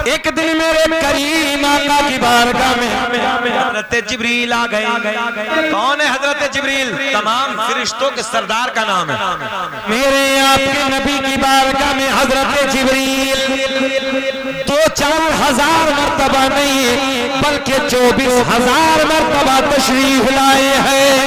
एक दिन मेरे करीम आका की बारगाह में हजरत जिब्रील आ गए। कौन है हजरत जिब्रील? तमाम फरिश्तों के सरदार का नाम है। मेरे आपके नबी की बारगाह में हजरत जिब्रील 2-4 हजार मर्तबा नहीं बल्कि 24,000 मर्तबा तशरीफ लाए हैं।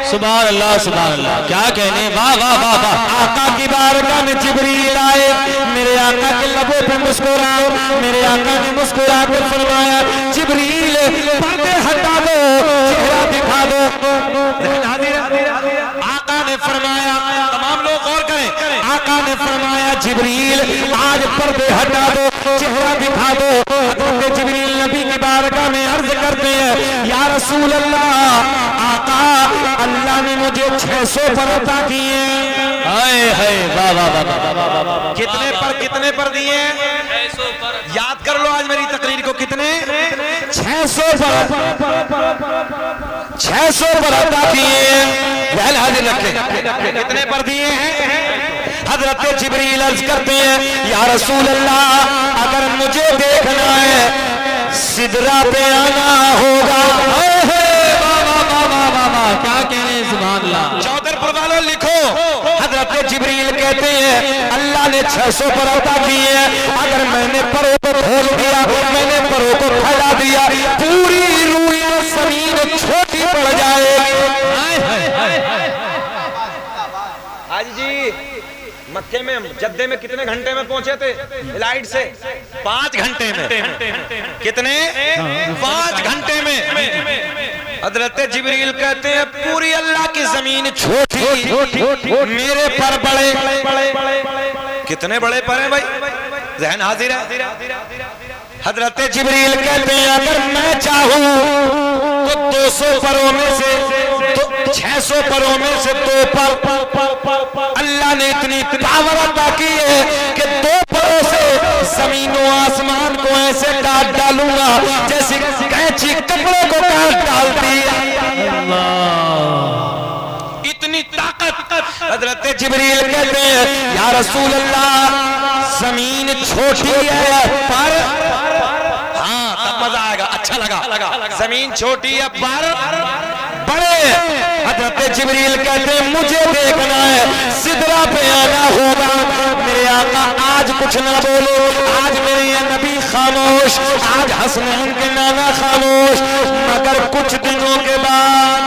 सुभान अल्लाह, सुभान अल्लाह, क्या कहने, वाह वाह वाह वाह। आका की बारगाह में जिब्रील आए, मेरे आका के लबों पे मुस्कुराओ। मेरे आका ने मुस्कुरा कर फरमाया, जिब्रील पर्दे हटा दो, चेहरा दिखा दो। आका ने फरमाया, तमाम लोग गौर करें, आका ने फरमाया जिब्रील आज पर्दे हटा दो, चेहरा दिखा दो। हज़रत जिब्रील नबी की बारगाह में अर्ज करते हैं, या रसूल अल्लाह, आका अल्लाह ने मुझे 600 पर अता किए। हाय हाय, वाह वाह वाह। कितने पर दिए? 600 पर। याद कर लो आज मेरी तकरीर को, कितने? 600 पर अता किए। हाजिर रखें, कितने पर दिए हैं? हजरत जिब्रील अर्ज करते हैं, या रसूल अल्लाह, अगर मुझे देखना है सिदरा पे आना होगा। क्या कहने, सुभान अल्लाह। चौधरपुर वालों लिखो, हजरत जिब्रील कहते हैं अल्लाह ने 600 पर अता किए हैं। अगर मैंने परों को खोल दिया, मैंने परों को फैला दिया, पूरी रूई जमीन छोटी पड़ जाएगी। हाजी जी मक्के में, जद्दे में कितने घंटे में पहुंचे थे? लाइट से 5 घंटे में। कितने? 5 घंटे में। हजरत जिब्रील कहते हैं पूरी अल्लाह की जमीन छोटी, मेरे पर बड़े। कितने बड़े पर हैं भाई? ज़हन हाजिर है। हजरत जिब्रील कहते हैं अगर मैं चाहूं तो 200 परों में से, 600 परों में से 2 पर अल्लाह ने इतनी पावर अता की है कि 2 परों से जमीनों आसमान को ऐसे काट डालूंगा जैसे कैंची कपड़े को काट डालती है। इतनी ताकत। हजरत जिब्रील कहते हैं या रसूल अल्लाह, जमीन छोटी है पर, हाँ तब मजा आएगा, अच्छा लगा। जमीन छोटी है पर बड़े। हजरत जिब्रील कहते हैं मुझे देखना है सिदरा पे आना होगा। मेरे आका आज कुछ ना बोलो, आज मेरे ये नबी खामोश, आज हसनैन के नाना खामोश। मगर कुछ दिनों के बाद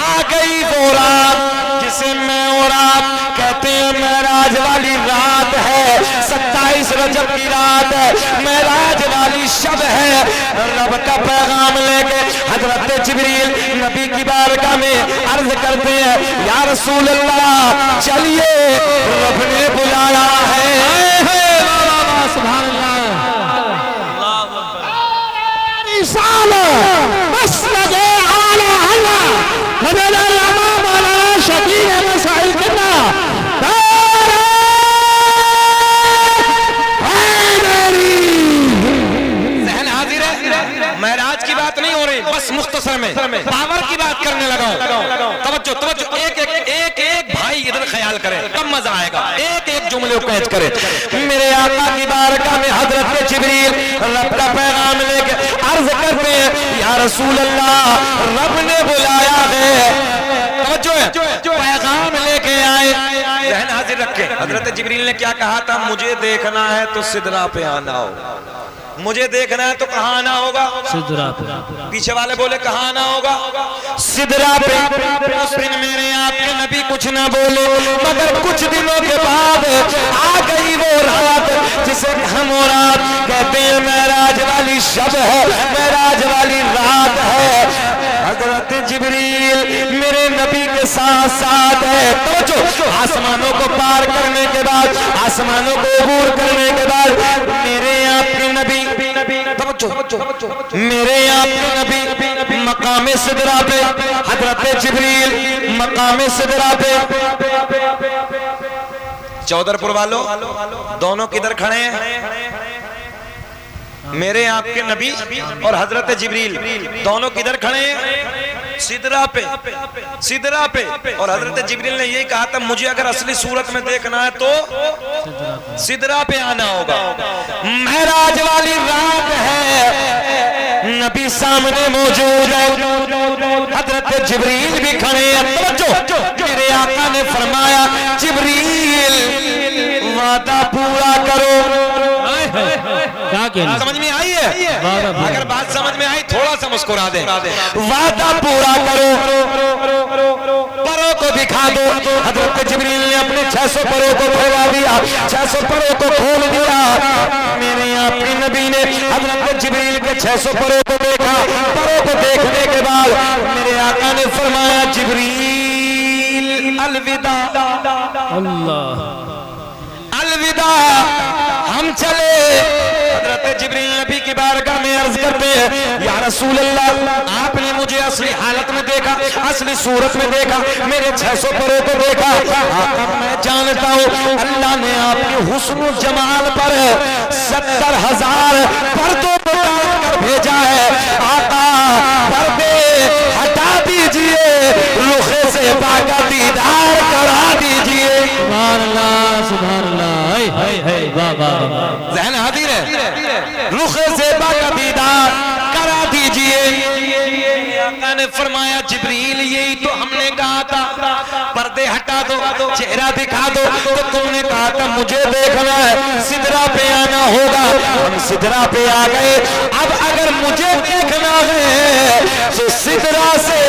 आ गई वो रात जिसे मैं और आप कहते हैं मेराज वाली रात है। 27 रजब की रात है, मेराज वाली शब है। रब का पैगाम लेके हजरत जिब्रील नबी की बारगाह में अर्ज करते हैं या रसूल अल्लाह, चलिए रब ने बुलाया है। सुभान अल्लाह। बस लगे आला अल्लाह शकील मसाइल करना। महराज की बात नहीं हो रही, बस मुख्तसर में पावर की बात करने लगा। तवज्जो, एक भाई इधर ख्याल करे कब मजा आएगा। एक जुमले को कैच करे। मेरे आका की बारगाह में हजरत जिब्रील रब का पैगाम लेके अर्ज करते हैं या रसूल अल्लाह, रब ने बुलाया है। तवज्जो है, पैगाम लेके आए। ज़हन हाजिर रखे। हजरत जिब्रील ने क्या कहा था? मुझे देखना है तो सिदरा पे आना हो। मुझे देखना है तो कहाँ आना होगा? सिदरा पे। पीछे वाले बोले कहाँ आना होगा? सिदरा पे। उस दिन मेरे आपके नबी कुछ ना बोले, मगर कुछ दिनों के बाद आ गई वो रात जिसे हम और आप कहते हैं मेराज वाली शब है, मेराज वाली रात है। हजरत जिब्रील मेरे नबी के साथ है। तो जो आसमानों को पार करने के बाद, आसमानों को अबूर करने के बाद मेरे आपके नबी, मेरे आपके नबी मकामे सिदरा पे, हजरत जिब्रील मकामे सिदरा पे। चौधरपुर वालों दोनों किधर खड़े हैं? मेरे आपके नबी और हजरत जिब्रील दोनों किधर खड़े हैं? सिदरा पे। और हजरत जिब्रील ने यही कहा था मुझे अगर असली सूरत में देखना है तो सिदरा पे आना होगा। महराज वाली रात है, नबी सामने मौजूद है, हजरत जिब्रील भी खड़े हैं। तो मेरे आका ने फरमाया जिब्रील वादा पूरा करो। क्या कहना समझ में आई है? अगर बात समझ में आई थोड़ा सा मुस्कुरा दे। वादा पूरा करो, परों को दिखा दो। हजरत जिब्रील ने अपने 600 परों को खोला दिया, 600 परों को खोल दिया। मेरे अपने नबी ने हजरत जिब्रील के 600 परों को देखा। परों को देखने के बाद मेरे आका ने फरमाया जिब्रील अलविदा, अल्लाह अलविदा, हम चले। हजरत जिब्रील नबी की बारगाह में अर्ज करते हैं या रसूल अल्लाह, आपने मुझे असली हालत में देखा, असली सूरत में देखा, मेरे 600 परों को देखा। आका मैं जानता हूँ अल्लाह ने आपके हुस्न जमाल पर 70,000 पर्दों को डाल कर भेजा है। आका पर्दे हटा दीजिए, रुखे से बाका दीदार करा दीजिए। सुभान अल्लाह, सुभान अल्लाह, वाह वाह वाह। ज़हन हाजिर है, रुखे से बाका दीदार करा दीजिए। आका ने फरमाया जिब्रील यही तो हमने कहा था, पर्दे हटा दो, चेहरा दिखा दो। तो तुमने कहा था मुझे देखना है, सिदरा पे आना होगा। हम सिदरा पे आ गए। अब अगर मुझे देखना है तो सिदरा से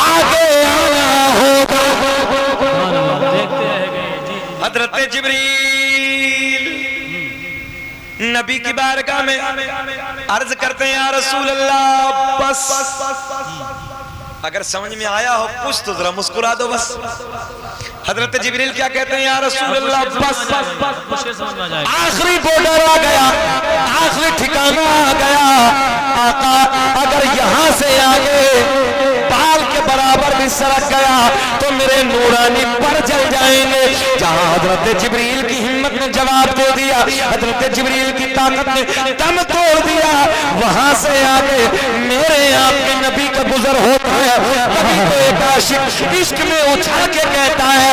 आगे आना होगा। हजरत जिब्रील नबी की बारगाह में अर्ज करते हैं या रसूल अल्लाह बस, अगर समझ में आया हो कुछ तो जरा मुस्कुरा दो बस। हजरत जिब्रील क्या कहते हैं या रसूल अल्लाह बस, आखिरी बॉर्डर आ गया, आखिरी ठिकाना आ गया। आका अगर यहाँ से आगे बाल के बराबर भी सरक गया तो मेरे नूरानी पर जल जाएंगे। जहाँ हजरत जिब्रील की हिम्मत ने जवाब दे दिया, हजरत जिब्रील की ताकत ने दम तोड़ दिया, वहां से आगे मेरे आपके नबी का गुजर होता है। कभी तो एक आशिक इश्क में उछल के कहता है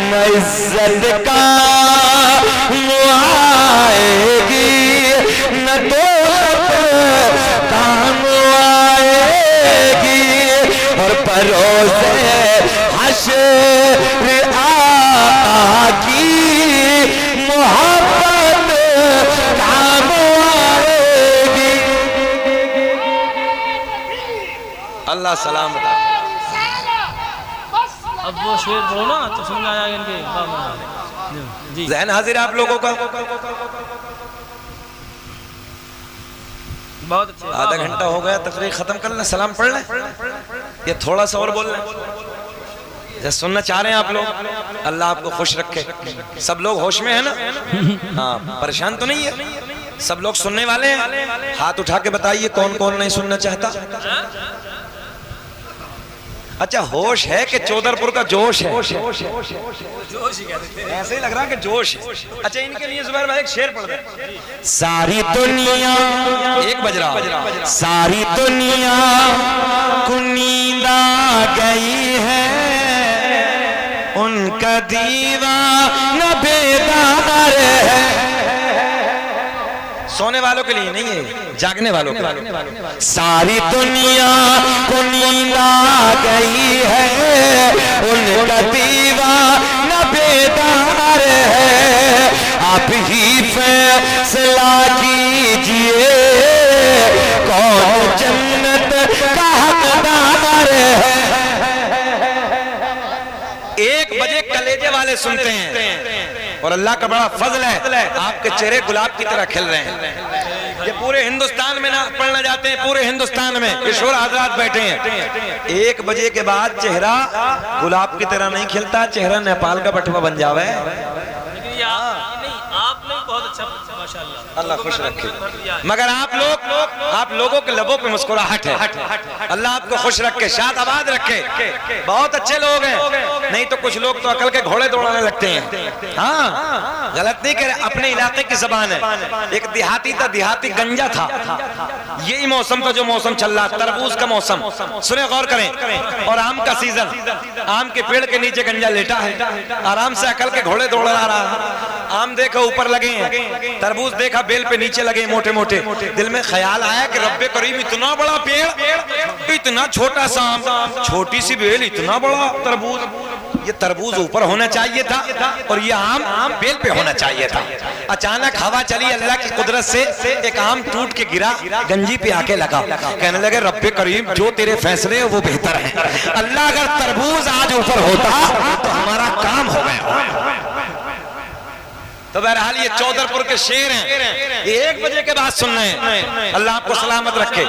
न इज्जत का आएगी न दौलत काम आएगी, और परोसे हश्र आका की मोहब्बत काम आएगी। अल्लाह सलामत। अब वो शेर बोलो ना तो समझ आया इनके जी। ज़हन हाजिर आप लोगों का। बहुत अच्छे। आधा घंटा हो गया, तकरीर खत्म कर लें, सलाम पढ़ लें, ये थोड़ा सा और बोल लें। जैसे सुनना चाह रहे हैं आप लोग, अल्लाह आपको खुश रखे। सब लोग होश में है ना? हाँ, परेशान तो नहीं है? सब लोग सुनने वाले हैं? हाथ उठा के बताइए कौन कौन नहीं सुनना चाहता। अच्छा, होश है कि चौधरपुर का जोश है? ऐसे ही लग रहा है कि जोश है। अच्छा, इनके लिए जुबैर भाई एक शेर पढ़ दे। सारी दुनिया, एक बज रहा, सारी दुनिया को नींद आ गई है, उनका दीवाना बेदार है। सोने वालों के लिए नहीं है, जागने वालों के लिए। सारी दुनिया को नींद आ गई है, उनका दीवाना बेदार है। आप ही फैसला कीजिए कौन जन्नत का हकदार है। 1 बजे कलेजे वाले सुनते हैं और अल्लाह का बड़ा फजल है, आपके चेहरे गुलाब की तरह खिल रहे हैं। ये पूरे हिंदुस्तान में ना पढ़ना जाते हैं, पूरे हिंदुस्तान में किशोर हजरात बैठे हैं। 1 बजे के बाद चेहरा गुलाब की तरह नहीं खिलता, चेहरा नेपाल का बटवा बन जावे। लेकिन आप नहीं बहुत अच्छा माशाल्लाह, अल्लाह खुश रखे। मगर आप लोगों के लबों पे मुस्कुराहट है, अल्लाह आपको खुश रखे, शाद आबाद रखे। बहुत अच्छे लोग हैं, नहीं तो कुछ लोग तो अकल के घोड़े दौड़ाने लगते हैं। हाँ, गलत नहीं करे, अपने इलाके की जबान है। एक देहाती था, देहाती गंजा था। यही मौसम था जो मौसम चल रहा, तरबूज का मौसम, सुने गौर करें, और आम का सीजन। आम के पेड़ के नीचे गंजा लेटा है, आराम से अकल के घोड़े दौड़ा रहा है। आम देखा ऊपर लगे हैं, तरबूज देखा बेल पे नीचे लगे मोटे मोटे। दिल में ख्याल आया कि रब्बे करीम, इतना बड़ा पेड़, इतना छोटा सा आम, छोटी सी बेल, इतना बड़ा तरबूज। ये तरबूज ऊपर होना चाहिए था और ये आम बेल पे होना चाहिए था। अचानक हवा चली, अल्लाह की कुदरत से एक आम टूट के गिरा, गंजी पे आके लगा। कहने लगे रब्बे करीम, जो तेरे फैसले है वो बेहतर है। अल्लाह अगर तरबूज आज ऊपर होता तो हमारा काम हो गया। तो बहरहाल ये चौधरपुर के शेर हैं, ये 1 बजे के बाद सुन रहे हैं। अल्लाह आपको सलामत रखे,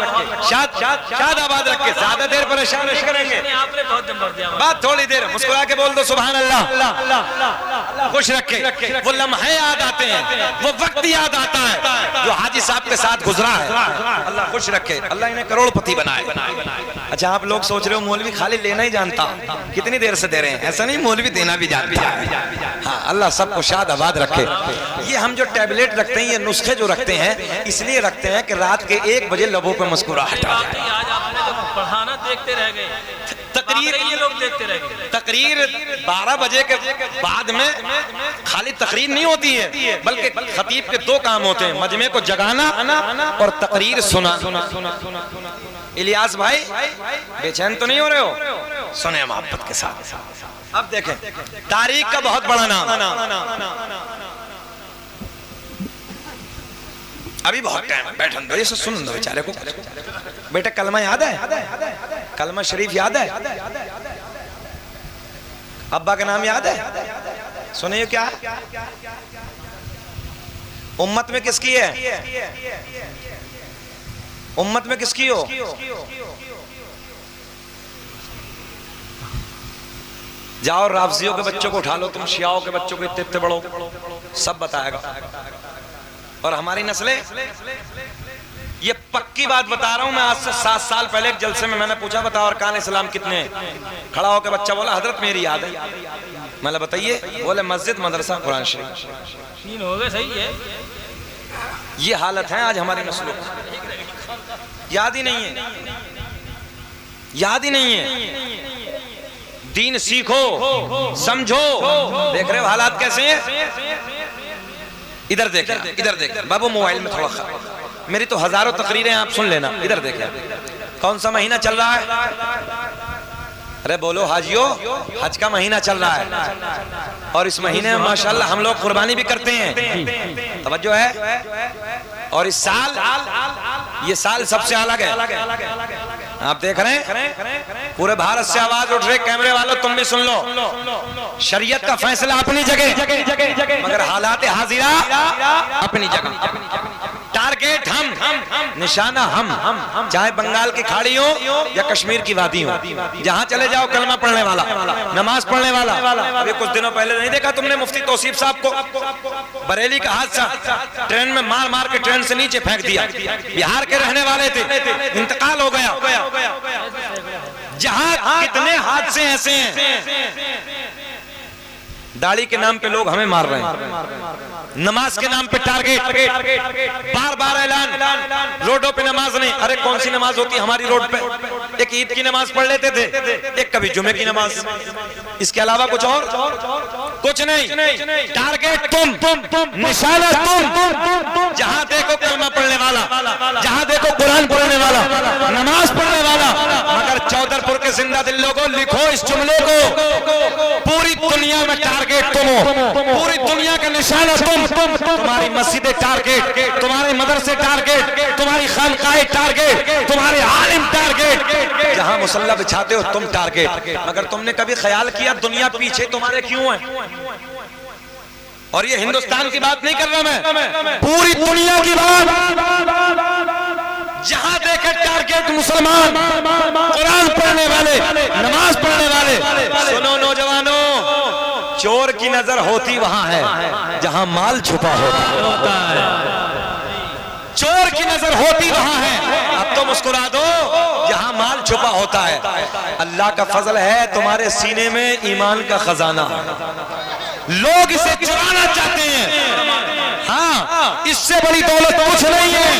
शाद आबाद रखे, ज्यादा देर परेशान नहीं करेंगे। आपने बहुत नंबर दिया, बात थोड़ी देर मुस्कुरा के बोल दो सुभान अल्लाह, खुश रखे। वो लम्हे याद आते हैं, वो वक्त याद आता है जो हाजी साहब के साथ गुजरा है। अल्लाह खुश रखे, अल्लाह इन्हें करोड़पति बनाए। अच्छा, आप लोग सोच रहे हो मौलवी खाली लेना ही जानता, कितनी देर से दे रहे हैं? ऐसा नहीं, मौलवी देना भी जानता है। हाँ, अल्लाह सबको शाद आबाद रखे। ये हम जो टैबलेट रखते हैं, ये नुस्खे जो रखते हैं, इसलिए रखते हैं कि रात के 1 बजे लबों पे मुस्कुराहट आ जाए। आज आपने तो पढ़ाना देखते रह गए, तकरीर ये लोग देखते रह गए। तकरीर 12 बजे के बाद में खाली तकरीर नहीं होती है, बल्कि खतीब के 2 काम होते हैं, मजमे को जगाना और तकरीर सुना। इलियास भाई बेचैन तो नहीं हो रहे हो? सुने मोहब्बत के साथ। अब देखें, तारीख का बहुत बड़ा नाम, अभी बहुत टाइम है, बैठन दो, ये सुन दो बेचारे को। बेटा कलमा याद है? कलमा शरीफ याद है? अब्बा का नाम याद है? सुनिए क्या उम्मत में किसकी है? उम्मत में किसकी हो? जाओ राफजियों के बच्चों को उठा लो, तुम शियाओं के बच्चों को इतने बड़ो, सब बताएगा। और हमारी नस्लें, ये पक्की बात बता रहा हूं मैं। आज से 7 साल पहले एक जलसे में मैंने पूछा, बताओ अरकान इस्लाम कितने हैं? खड़ा होकर बच्चा बोला, हजरत मेरी याद है। मैंने बताइए, बोले मस्जिद, मदरसा, कुरान शरीफ। 3 हो गए, सही है। ये हालत है आज हमारी नस्लों की, याद ही नहीं है, याद ही नहीं है। दीन सीखो, समझो। देख रहे हो हालात कैसे हैं? इधर देख, इधर देख बाबू, मोबाइल में थोड़ा मेरी तो हजारों तकरीरें आप सुन लेना। इधर देख, कौन सा महीना चल रहा है? अरे बोलो हाजियों, हज का महीना चल रहा है और इस महीने में माशाल्लाह हम लोग कुर्बानी भी करते हैं, तवज्जो है। और इस साल, ये साल सबसे अलग है। आप देख रहे हैं पूरे भारत से आवाज उठ रही, कैमरे वालों तुम भी सुन लो। शरीयत का फैसला अपनी जगह, मगर हालात हाजिरा अपनी जगह। टारगेट हम, निशाना हम, चाहे बंगाल की खाड़ी हो या कश्मीर की वादी हो, जहां चले जाओ कलमा पढ़ने वाला, नमाज पढ़ने वाला। अभी कुछ दिनों पहले नहीं देखा तुमने मुफ्ती तौसीफ साहब को? बरेली का हादसा, ट्रेन में मार मार के ट्रेन से नीचे फेंक दिया। बिहार के रहने वाले थे, इंतकाल हो गया। जहां कितने हादसे ऐसे हैं, दाढ़ी के नाम पे लोग हमें मार रहे हैं, नमाज के नाम पे टारगेट, बार बार ऐलान, रोडों पे नमाज नहीं। अरे कौन सी नमाज होती है हमारी रोड पे? एक ईद की नमाज पढ़ लेते थे, एक कभी जुमे की नमाज, इसके अलावा कुछ और कुछ नहीं। टारगेट तुम, निशाना तुम। जहां देखो कलमा पढ़ने वाला, जहां देखो कुरान पढ़ने वाला, नमाज पढ़ने वाला। मगर चौधरपुर के जिंदा दिल लोगों, लिखो इस जुमले को, पूरी दुनिया में टारगेट तुम हो, पूरी दुनिया का निशाना तुम। तुम्हारी मस्जिदें टारगेट, तुम्हारे मदरसे टारगेट, तुम्हारी खानकाहें टारगेट, तुम्हारे आलिम टारगेट, जहां मुसल्ला बिछाते हो तुम टारगेट। मगर तुमने कभी ख्याल किया दुनिया पीछे तुम्हारे क्यों है? और ये हिंदुस्तान की बात नहीं कर रहा मैं, पूरी दुनिया की बात। जहां देखे टारगेट मुसलमान, कुरान पढ़ने वाले, नमाज पढ़ने वाले। सुनो नौजवानों, चोर की नजर होती वहां है जहां माल छुपा होता है। चोर की नजर होती वहां है, अब तो मुस्कुरा दो जहां माल छुपा होता है। अल्लाह का फजल है तुम्हारे सीने में ईमान का खजाना है। लोग इसे चुराना चाहते हैं, हाँ, इससे बड़ी दौलत कुछ नहीं है।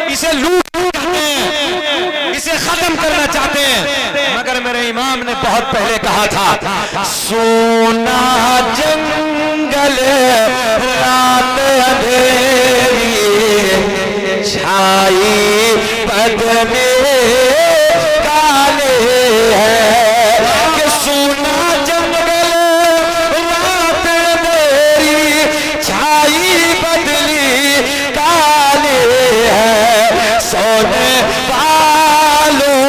इसे लूट चाहते हैं, इसे खत्म करना चाहते हैं। मगर मेरे इमाम ने बहुत पहले कहा था, सोना जंगल रात अंधेरी छाई बदले काले है, कि सोना जंगल रात अंधेरी छाई बदली काले है। सोने वालों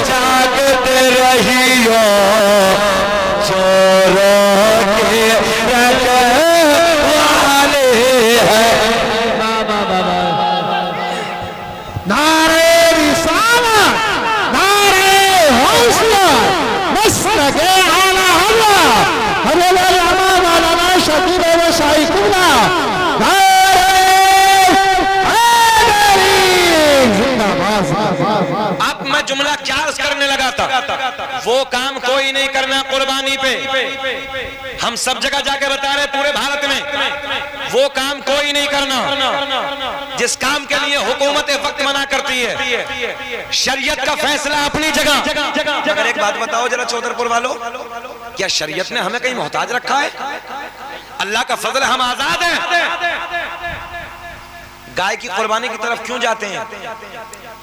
जागते रहियो, चोरों के रखवाले हैं। नारे रिसालत, नारे हौसला, मस्तके आला हल्ला, हमें इमाम मौलाना शकील व शाइकुल्ला, नारे हैदरी जिंदाबाद जिंदाबाद। अब मैं जुमला क्या अर्ज करने लगा था, वो काम कोई नहीं करना कुर्बानी पे। हम सब जगह जाके बता रहे पूरे भारत में, वो काम कोई नहीं करना जिस काम के लिए हुकूमत वक्त मना करती है। शरीयत का फैसला अपनी जगह। अगर एक बात बताओ जरा चौधरपुर वालों, क्या शरीयत ने हमें कहीं मोहताज रखा है? अल्लाह का फजल, हम आजाद हैं। गाय की कुर्बानी की तरफ क्यों जाते हैं?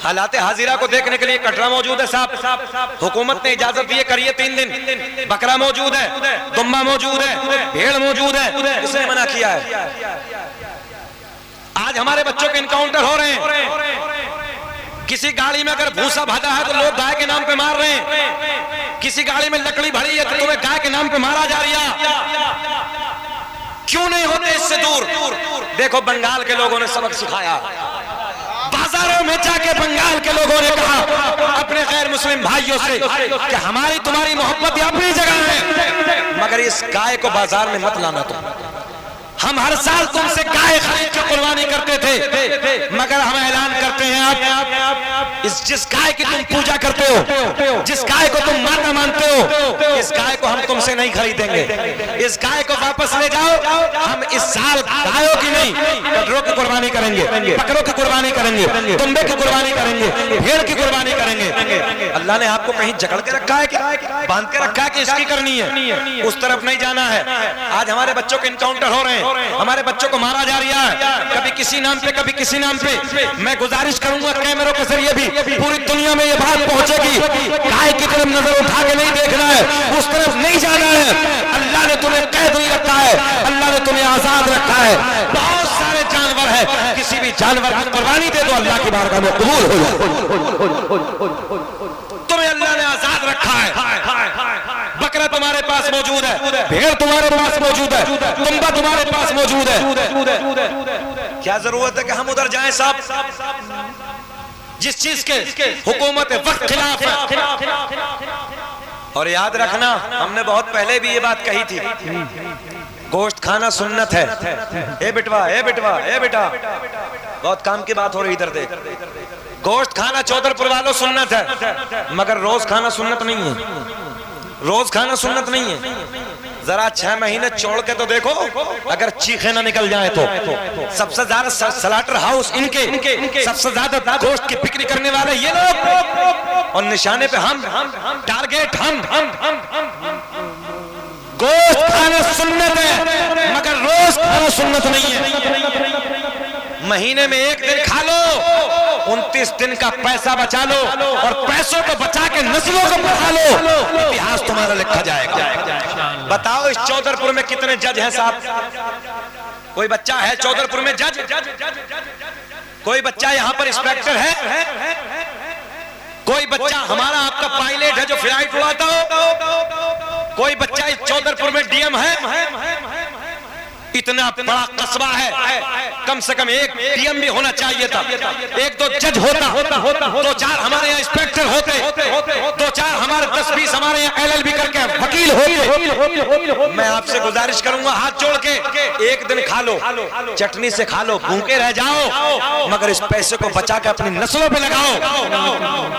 हालात हाजिरा को देखने के लिए कटरा मौजूद है साहब, हुकूमत ने इजाजत दी है, करिए 3 दिन। बकरा मौजूद है, दुम्बा मौजूद है, भेड़ मौजूद है, किसने मना किया है? आज हमारे बच्चों के इनकाउंटर हो रहे हैं। किसी गाड़ी में अगर भूसा भरा है तो लोग गाय के नाम पे मार रहे हैं। किसी गाड़ी में लकड़ी भरी है तो तुम्हें गाय के नाम पे मारा जा रहा है। क्यों नहीं होते इससे दूर? देखो बंगाल के लोगों ने सबक सिखाया। बाजारों में जाके बंगाल के लोगों ने कहा अपने गैर मुस्लिम भाइयों से कि हमारी तुम्हारी मोहब्बत अपनी जगह है, मगर इस गाय को बाजार में मत लाना तुम। हम हर साल तुमसे गाय खरीद के कुर्बानी करते थे, मगर हम ऐलान करते हैं आप इस जिस गाय की तुम पूजा करते हो, जिस गाय को तुम माता मानते हो, इस गाय को हम तुमसे नहीं खरीदेंगे। इस गाय को वापस ले जाओ। हम इस साल गायों की नहीं, कटरों की कुर्बानी करेंगे, बकरों की कुर्बानी करेंगे, दुम्बे की कुर्बानी करेंगे, भेड़ की कुर्बानी करेंगे। अल्लाह ने आपको कहीं जकड़ के रखा है क्या? बांध के रखा है कि इसकी करनी है? उस तरफ नहीं जाना है। आज हमारे बच्चों के इनकाउंटर हो रहे हैं, हमारे बच्चों को मारा जा रहा है, कभी किसी नाम पे कभी किसी नाम पे। मैं गुजारिश करूंगा कैमरों के जरिए भी पूरी दुनिया में ये बात पहुंचेगी, गाय की तरफ नजर उठा के नहीं देखना है, उस तरफ नहीं जाना है। अल्लाह ने तुम्हें कैद नहीं रखा है, अल्लाह ने तुम्हें आजाद रखा है। बहुत सारे जानवर है, किसी भी जानवर की कुर्बानी दे दो, अल्लाह की बारगाह में कबूल हो जाए। तुम्हें अल्लाह ने आजाद रखा है। बकरा तुम्हारे पास मौजूद है, भेड़ तुम्हारे पास मौजूद है, दुम्बा तुम्हारे पास मौजूद है। क्या जरूरत है कि हम उधर जाएं साहब? जिस चीज के हुकूमत वक्त खिलाफ है। और याद रखना, हमने बहुत पहले भी ये बात कही थी, गोश्त खाना सुन्नत है। ए बिटवा, ए बिटवा, ए बेटा, बहुत काम की बात हो रही इधर देख। गोश्त खाना चौधरपुर वालों सुन्नत है, मगर रोज खाना सुन्नत नहीं है। रोज खाना सुन्नत नहीं है। जरा 6 महीने छोड़ के तो देखो, अगर चीखे ना निकल जाए तो। सबसे ज्यादा स्लॉटर हाउस इनके, सबसे ज्यादा गोश्त की बिक्री करने वाले ये लोग, और निशाने पे हम, टारगेट हम। गोश्त खाना सुन्नत है, मगर रोज खाना सुन्नत नहीं है। महीने में 1 दिन खा लो, 29 दिन का पैसा बचा लो, और पैसों को बचा के नस्लों को बढ़ा लो, इतिहास तुम्हारा लिखा जाएगा। बताओ इस चौधरपुर में कितने जज हैं साहब? कोई बच्चा है चौधरपुर में जज? कोई बच्चा यहाँ पर इंस्पेक्टर है? कोई बच्चा हमारा आपका पायलट है जो फ्लाइट उड़ाता हो? कोई बच्चा इस चौधरपुर में डीएम है? इतना बड़ा कस्बा है, कम से कम एक डीएम भी होना चाहिए था, एक दो जज होता, दो चार हमारे यहाँ इंस्पेक्टर होते, दो चार हमारे 10-20 हमारे यहाँ LLB करके वकील होते। मैं आपसे गुजारिश करूंगा हाथ जोड़ के, एक दिन खा लो, चटनी से खा लो, भूखे रह जाओ, मगर इस पैसे को बचा के अपनी नस्लों पे लगाओ।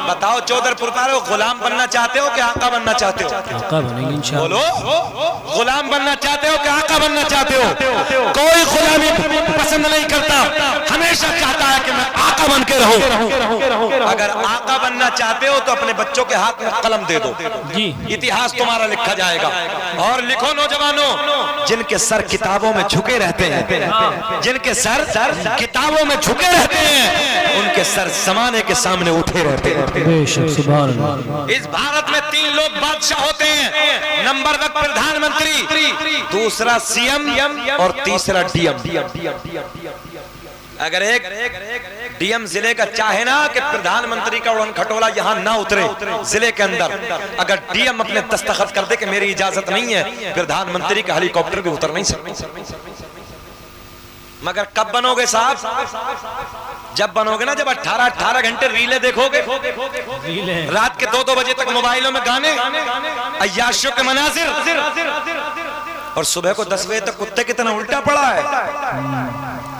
बताओ चौधरपुर वालों, गुलाम बनना चाहते हो कि आका बनना चाहते हो? आका बनेंगे इंशाअल्लाह। बोलो, गुलाम बनना चाहते हो कि आका बनना चाहते हो? कोई गुलामी पसंद नहीं करता, हमेशा चाहता है कि मैं आका बन के रहूं। अगर आका बनना चाहते हो तो अपने बच्चों के हाथ में कलम दे दो जी, इतिहास तुम्हारा लिखा जाएगा। और लिखो नौजवानों, जिनके सर किताबों में झुके रहते हैं, जिनके सर किताबों में झुके रहते हैं, उनके सर जमाने के सामने उठे रहते हैं। बेशक, सुभान अल्लाह। इस भारत में 3 लोग बादशाह होते हैं, नंबर 1 प्रधानमंत्री, दूसरा सीएम और तीसरा डीएम। अगर एक डीएम जिले का चाहे ना कि प्रधानमंत्री का उड़न खटोला यहाँ ना उतरे जिले के अंदर, अगर डीएम अपने दस्तखत कर दे कि मेरी इजाजत नहीं है, प्रधानमंत्री का हेलीकॉप्टर भी उतर नहीं सकता। मगर कब बनोगे साहब? जब बनोगे ना, जब 18 घंटे रीले देखोगे, रात के 2-2 बजे तक मोबाइलों में गाने, अय्याशियों के मनाजिर, और सुबह को 10 बजे तक कुत्ते की तरह उल्टा पड़ा है।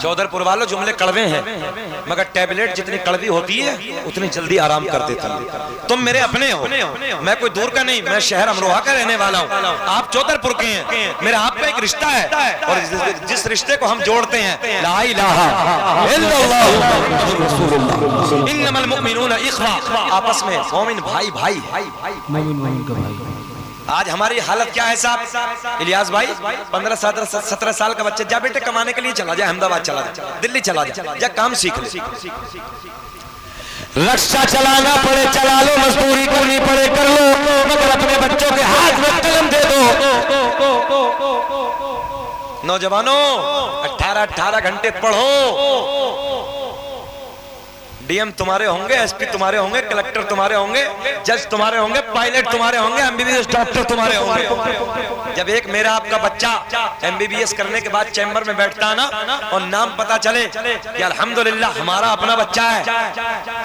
चौधरपुर वालों, जुमले कड़वे हैं, मगर टैबलेट जितनी कड़वी होती है उतनी जल्दी आराम कर देती है। तुम मेरे अपने हो, मैं कोई दूर का नहीं, मैं शहर अमरोहा का रहने वाला हूँ, आप चौधरपुर के हैं। मेरा आप पे एक रिश्ता है, और जिस रिश्ते को हम जोड़ते हैं, ला इलाहा इल्लल्लाह मुहम्मदुर रसूलुल्लाह, इन्नमल मुमिनूना इख्वा, आपस में मोमिन भाई भाई। मोमिन का भाई। आज हमारी हालत क्या है साहब? इलियास भाई, 15-17 साल का बच्चा, जा बेटे कमाने के लिए चला जाए, अहमदाबाद चला जा, दिल्ली चला जा काम सीख ले। रिक्शा चलाना पड़े चला लो, मजदूरी करनी पड़े कर लो, मगर अपने बच्चों के हाथ में कलम दे दो। नौजवानों, 18 घंटे पढ़ो। डीएम तुम्हारे होंगे, एसपी तुम्हारे होंगे, कलेक्टर तुम्हारे होंगे, जज तुम्हारे होंगे, पायलट तुम्हारे होंगे, एमबीबीएस डॉक्टर तुम्हारे होंगे। जब एक मेरा आपका बच्चा एमबीबीएस करने के बाद चैम्बर में बैठता है ना, और नाम पता चले कि अल्हम्दुलिल्लाह हमारा अपना बच्चा है,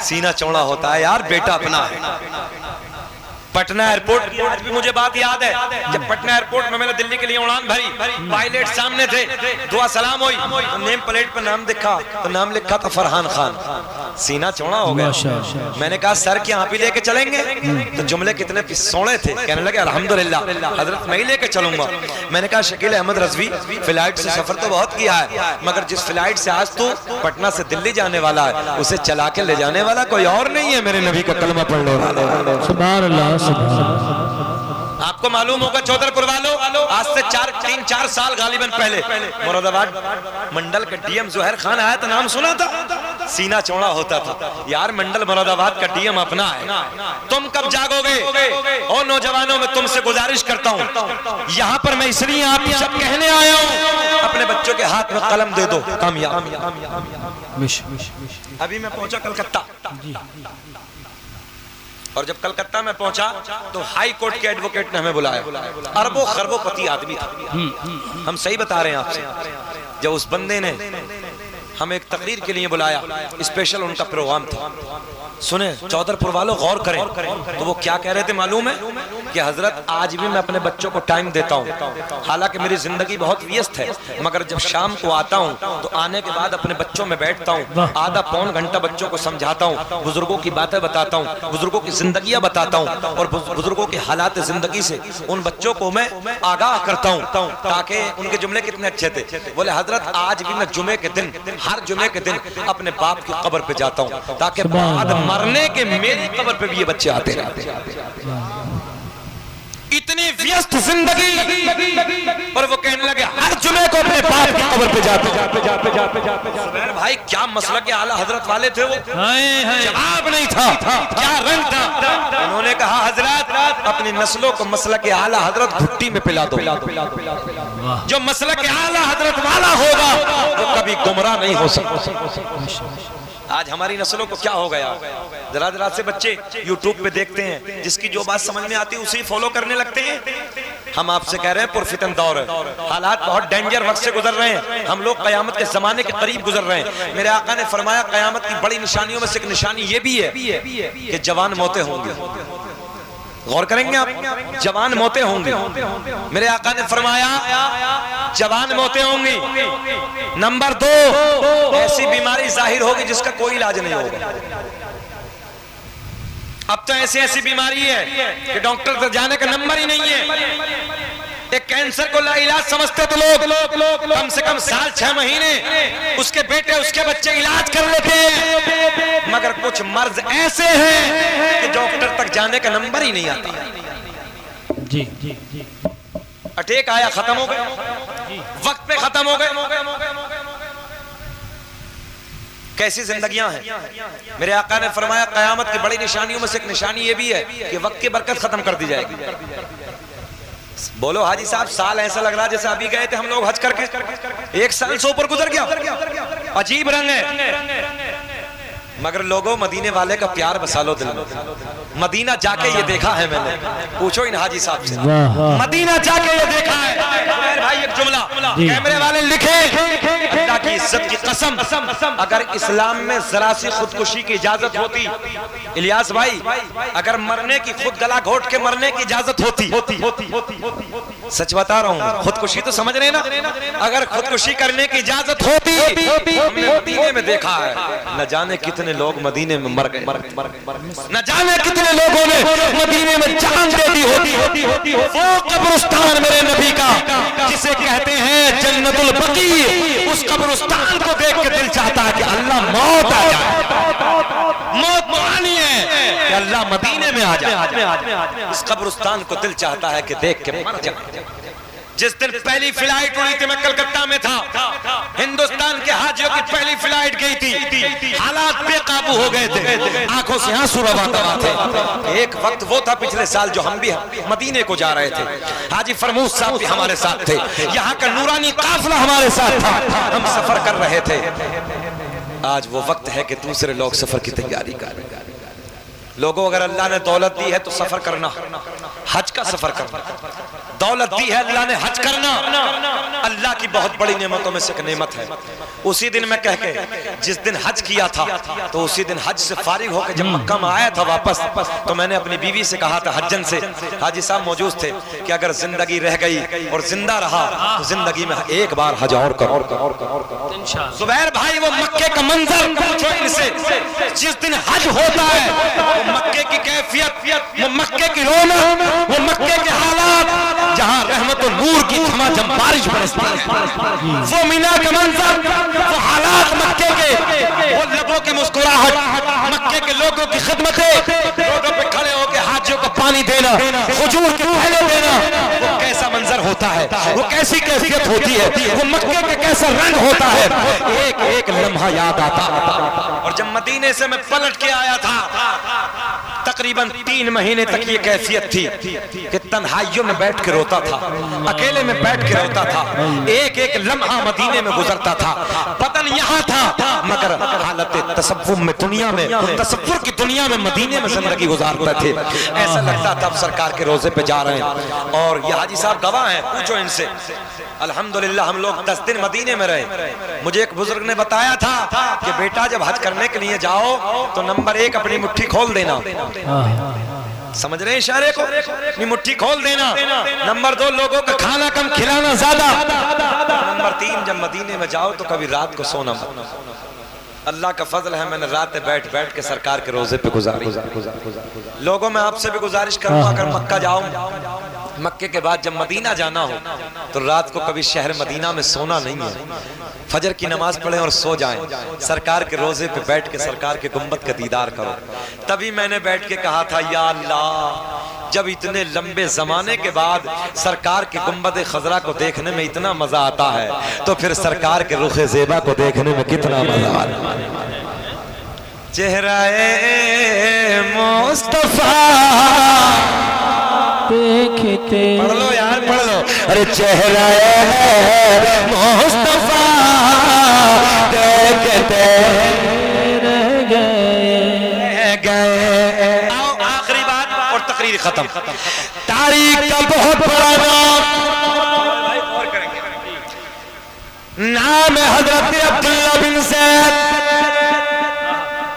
सीना चौड़ा होता है, यार बेटा अपना है। पटना एयरपोर्ट भी मुझे बात याद है, जब पटना एयरपोर्ट में मैंने दिल्ली के लिए उड़ान भरी, पायलट सामने थे, दुआ सलाम हुई, तो नेम प्लेट पर नाम देखा तो नाम लिखा था फरहान खान। सीना चौड़ा हो गया। मैंने कहा सर क्या आप ही लेके चलेंगे? तो जुमले कितने सोने थे, कहने लगे अल्हम्दुलिल्लाह हजरत मैं ही लेके चलूंगा। मैंने कहा शकील अहमद रजवी, फ्लाइट से सफर तो बहुत किया है, मगर जिस फ्लाइट से आज तू पटना से दिल्ली जाने वाला है, उसे चला के ले जाने वाला कोई और नहीं है, मेरे नबी का कलमा पढ़ने वाला। सुभान अल्लाह। आपको मालूम होगा चौधरपुर वालों, आज से 3-4 साल गालिबन पहले मुरादाबाद मंडल का डीएम जोहर खान आया था, नाम सुना था? सीना चौड़ा होता था, यार मंडल मुरादाबाद का डीएम अपना है। तुम कब जागोगे? और नौजवानों, में तुमसे गुजारिश करता हूँ, यहाँ पर मैं इसलिए आप सब कहने आया हूँ, अपने बच्चों के हाथ में कलम दे दो, कामयाब। अभी मैं पहुंचा कलकत्ता, और जब कलकत्ता में पहुंचा तो हाई कोर्ट के एडवोकेट ने हमें बुलाया, अरबों खरबोपति आदमी था, हम सही बता रहे हैं आपसे। जब उस बंदे ने हमें एक तकरीर के लिए बुलाया, स्पेशल उनका प्रोग्राम था, सुने चौधरपुर वालों गौर करें, तो वो क्या कह रहे थे मालूम है? कि हजरत आज भी मैं अपने बच्चों को टाइम देता हूँ, हालांकि मेरी जिंदगी बहुत व्यस्त है, मगर जब शाम को आता हूँ तो आने के बाद अपने बच्चों में बैठता हूँ, आधा पौन घंटा बच्चों को समझाता हूँ, बुजुर्गों की बातें बताता हूँ, बुजुर्गों की जिंदगियां बताता हूँ, और बुजुर्गों की हालात जिंदगी से उन बच्चों को मैं आगाह करता हूँ, ताकि उनके जुमले कितने अच्छे थे। बोले हजरत आज भी मैं जुमे के दिन, हर जुमे के दिन अपने बाप की कब्र पे जाता हूँ, ताकि बाद मरने के मेरी कब्र पे भी ये बच्चे आते रहते। इतनी व्यस्त जिंदगी, और वो कहने लगे हर जुमे को अपने बाप की कब्र पे जाते। भाई क्या मसला के आला हजरत वाले थे वो, जवाब नहीं था, क्या रंग था। उन्होंने कहा हजरत अपनी नस्लों को मसला के आला हजरत भुट्टी में पिला दो, जो मसला के आला हजरत वाला होगा वो कभी गुमराह नहीं हो सकता। आज हमारी नस्लों को क्या हो गया, जरा जरा से बच्चे यूट्यूब पे देखते हैं, जिसकी जो बात समझ में आती है उसे फॉलो करने लगते हैं। हम आपसे कह रहे हैं पुरफितन दौर है, हालात बहुत डेंजर वक्त से गुजर रहे हैं, हम लोग कयामत के जमाने के करीब गुजर रहे हैं। मेरे आका ने फरमाया कयामत की बड़ी निशानियों में से एक निशानी ये भी है कि जवान मौतें होंगी। गौर करेंगे आप, जवान मौतें होंगी। मेरे आका ने फरमाया जवान मौतें होंगी। नंबर 2, ऐसी बीमारी जाहिर होगी जिसका कोई इलाज नहीं होगा। अब तो ऐसी ऐसी बीमारी है कि डॉक्टर तक जाने का नंबर ही नहीं है। एक कैंसर को लाइलाज समझते तो लोग कम से कम साल 6 महीने उसके बेटे उसके बच्चे इलाज कर लेते हैं, मगर कुछ मर्ज ऐसे हैं कि डॉक्टर तक जाने का नंबर ही नहीं आता। जी जी जी। अटैक आया, खत्म हो गए, वक्त पे खत्म हो गए। कैसी जिंदगियां हैं। मेरे आका ने फरमाया कयामत की बड़ी निशानियों में से एक निशानी ये भी है कि वक्त की बरकत खत्म कर दी जाएगी। बोलो हाजी साहब, साल ऐसा लग रहा जैसे अभी गए थे हम लोग हज करके, 1 साल से ऊपर गुजर गया। अजीब रंग है, मगर लोगों मदीने वाले का प्यार बसा लो दिल में। मदीना जाके ये देखा है मैंने, पूछो इन हाजी साहब से, मदीना जाके ये देखा है। भाई एक जुमला कैमरे वाले लिखे, अल्लाह की इज्जत की कसम, अगर इस्लाम में जरा सी खुदकुशी की इजाजत होती, इलियास भाई, अगर मरने की खुद गला घोट के मरने की इजाजत होती, सच बता रहा हूँ, खुदकुशी तो समझ रहे ना, अगर खुदकुशी करने की इजाजत होती, हमने मदीने में देखा है, न जाने कितने लोग मदीने में मर गए, न जाने कितने लोगों ने मदीने में जान दे दी होती। वो कब्रिस्तान मेरे नबी का जिसे कहते हैं जन्नतुल बकी, उस कब्रिस्तान को देख के दिल चाहता है कि अल्लाह मौत आ जाए, मौत मुआनी है कि अल्लाह मदीने में आ जाए। इस कब्रिस्तान को दिल चाहता है कि देख के मर जाए। जिस दिन पहली फ्लाइट उड़ी थी, मैं कलकत्ता में था, हिंदुस्तान के हाजियों की पहली फ्लाइट गई थी, हालात बेकाबू हो गए थे, आंखों से आंसू रवा थे। एक वक्त वो था पिछले साल जो हम भी मदीने को जा रहे थे, हाजी फरमूद साहब भी हमारे साथ थे, यहाँ का नूरानी काफिला हमारे साथ था, हम सफर कर रहे थे। आज वो वक्त है कि दूसरे लोग सफर की तैयारी कर। लोगों अगर अल्लाह ने दौलत दी है तो सफर करना, हज का सफर करना, दौलत दी है अल्लाह ने हज करना, अल्लाह की बहुत बड़ी नेमतों में से एक नेमत है। उसी दिन मैं कह के जिस दिन हज किया था, तो उसी दिन हज से फारिग होकर जब मक्का में आया था वापस, तो मैंने अपनी बीवी से कहा था हज्जन से, हाजी साहब मौजूद थे, कि अगर जिंदगी रह गई और जिंदा रहा तो जिंदगी में एक बार हज और करो। जुबैर भाई वो मक्के का मंजर पूछो इनसे, जिस दिन हज होता है वो मक्के की कैफियत, वो मक्के की रौनक, वो मक्के के हालात जहाँ रहमत और नूर की झमाझम बारिश बरसती है, वो मीना का मंजर, वो हालात मक्के के, वो लोगों की मुस्कुराहट, मक्के के लोगों की खिदमतें, रोडों पे खड़े होकर हाजियों को पानी देना, हुजूर के पहले देना, वो कैसा मंजर होता है, वो कैसी कैफियत होती है, वो मक्के का कैसा रंग होता है, एक एक लम्हा याद आता। और जब मदीने से मैं पलट के आया था, तकरीबन 3 महीने तक ये कैफियत थी कि तन्हाइयों में बैठ के रोता था, अकेले में बैठ के रोता था, एक एक लम्हा मदीने में गुजरता था, बदन यहाँ था मगर हालत तसव्वुर में, दुनिया में, तसव्वुर की दुनिया में मदीने में जिंदगी गुजारते थे। ऐसा लगता था अब सरकार के रोजे पे जा रहे हैं। और ये हाजी साहब गवाह हैं, पूछो इनसे। अल्हम्दुलिल्लाह हम लोग 10 दिन मदीने में रहे। मुझे एक बुजुर्ग ने बताया था कि बेटा जब हज करने के लिए जाओ तो नंबर 1 अपनी मुट्ठी खोल देना, समझ रहे हैं इशारे को, अपनी मुट्ठी खोल देना। नंबर 2 लोगों का खाना कम खिलाना ज्यादा। नंबर 3 जब मदीने में जाओ तो कभी रात को सोना मत। अल्लाह का फजल है, मैंने रात बैठ बैठ के सरकार के रोजे पे गुजारी। लोगों में आपसे भी गुजारिश करूंगा, अगर मक्का जाओ, मक्के के बाद जब मदीना जाना हो तो रात को कभी शहर मदीना में सोना नहीं है, फजर की नमाज पढ़ें और सो जाएं, सरकार के रोजे पे बैठ के सरकार के गुंबद का दीदार करो। तभी मैंने बैठ के कहा था, या अल्लाह, जब इतने लंबे जमाने के बाद सरकार के गुंबद खजरा को देखने में इतना मजा आता है, तो फिर सरकार के रुखे ज़ेबा को देखने में कितना मजा आता है। चेहराए मुस्तफा देखते, पढ़ लो यार, पढ़ लो। अरे चेहरा मुस्तफा देखते तारीख का बहुत बड़ा नाम है हजरत अब्दुल्ला बिन ज़ैद।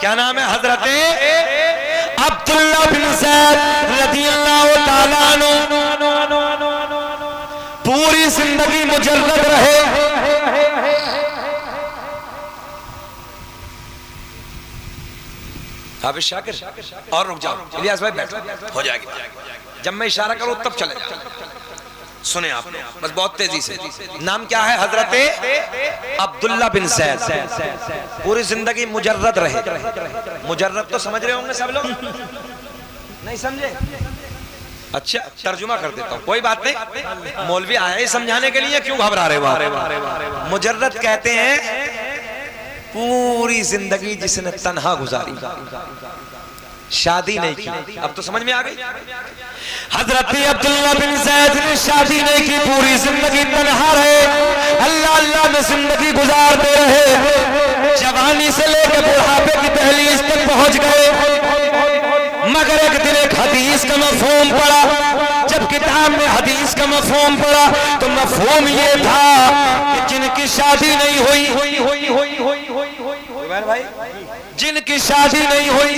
क्या नाम है? हजरत अब्दुल्ला बिन ज़ैद रज़ियल्लाहु ताला अन्हु। पूरी जिंदगी मुजर्रद रहे। हाफिज शाकिर और रुक जाओ, इलियास भाई बैठो, हो जाएगी। जब मैं इशारा करूं तब चले जाओ। सुने आप बस बहुत तेजी से। नाम क्या है? हजरत अब्दुल्ला बिन ज़ैद। पूरी जिंदगी मुजर्रद रहे। मुजर्रद तो समझ रहे होंगे सब लोग, नहीं समझे? अच्छा तर्जुमा कर देता हूँ, कोई बात नहीं। मौलवी आया ही समझाने के लिए, क्यों घबरा रहे हो? मुजर्रद कहते हैं पूरी जिंदगी जिसने तन्हा गुजारी, शादी नहीं की। अब तो समझ में आ गई। हजरत अब्दुल्ला बिन ज़ैद ने शादी नहीं की, पूरी जिंदगी तन्हा रहे, अल्लाह अल्लाह में जिंदगी गुजारते रहे। जवानी से लेकर बुढ़ापे की दहलीज तक पहुंच गए। मगर एक दिन एक हदीस का मफ़हूम पड़ा। जब किताब में हदीस का मफ़हूम पड़ा तो मफ़हूम ये था कि जिनकी शादी नहीं हुई, भाई जिनकी शादी नहीं हुई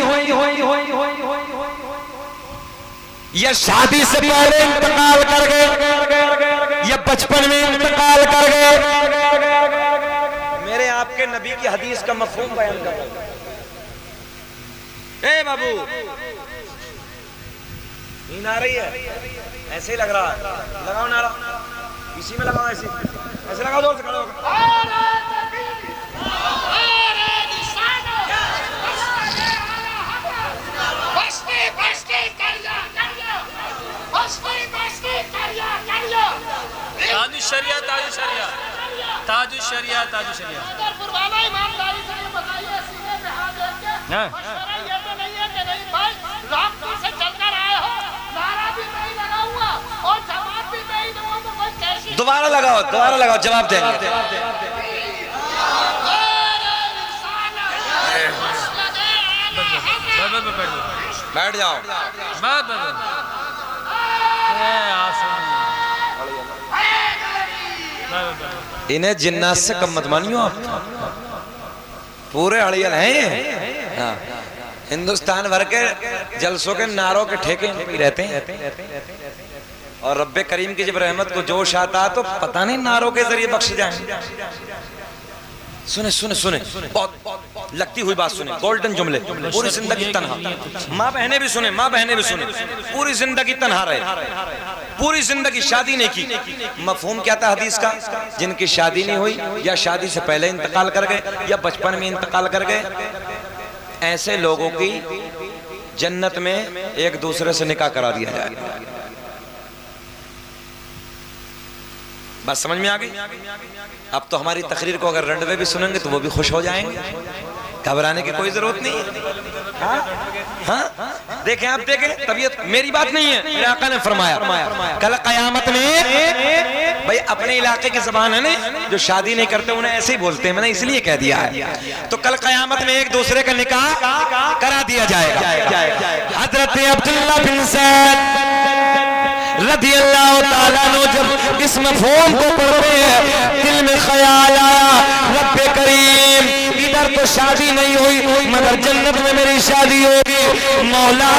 या शादी से पहले इंतकाल कर गए या बचपन में इंतकाल कर गए, मेरे आपके नबी की हदीस का मफ़हूम बयान कर रहा हूं। ए बाबू नींद आ रही है? ऐसे ही लग रहा है, लगाओ नारा, इसी में लगाओ, ऐसे ऐसे लगाओ, जोर से खड़े होकर। ताजुशरिया ताजुशरिया ताजुशरिया ताजुशरिया। ईमानदारी से ये बताइए, सीने पे हाथ रख के, मशवरा ये तो नहीं है कि नहीं भाई रामपुर से चलकर आए हो, नारा भी नहीं लगाऊंगा और जवाब भी नहीं दूंगा तो कोई कैसी? दोबारा लगाओ, दोबारा लगाओ, जवाब देंगे। बैठ जाओ। इन्हें जिन्नात से कम मत मानियो आप, पूरे अड़ियल हैं ये। हाँ। हिंदुस्तान भर के जलसों के नारों के ठेके रहते हैं और रब्बे करीम की जब रहमत को जोश आता है तो पता नहीं नारों के जरिए बख्श जाएंगे। सुने सुने सुने, बहुत लगती हुई बात सुने, गोल्डन जुमले। पूरी जिंदगी तन्हा, माँ बहने भी सुने, माँ बहने भी सुने, पूरी जिंदगी तन्हा रहे, पूरी जिंदगी शादी नहीं की। मफहूम क्या था हदीस का? जिनकी शादी नहीं हुई या शादी से पहले इंतकाल कर गए या बचपन में इंतकाल कर गए, ऐसे लोगों की जन्नत में एक दूसरे से निकाह करा दिया जाए। बात समझ में आ गई? अब तो हमारी तकरीर को अगर रंडवे भी सुनेंगे तो वो भी खुश हो जाएंगे, घबराने की कोई जरूरत नहीं है। हाँ? देखें आप, देखें, तबीयत मेरी बात नहीं है, मेरे आका ने फरमाया कल कयामत में, भाई अपने इलाके की ज़बान है ना, जो शादी नहीं करते उन्हें ऐसे ही बोलते हैं, मैंने इसलिए कह दिया है। तो कल कयामत में एक दूसरे का निकाह करा दिया जाएगा। हजरत अब्दुल्ला बिन ज़ैद रज़ियल्लाहु ताला अन्हु जब इस मफ़हूम को पढ़ते हैं, दिल में ख्याल आया, रब्बे करीम इधर तो शादी नहीं हुई मगर जन्नत में मेरी शादी होगी। मौला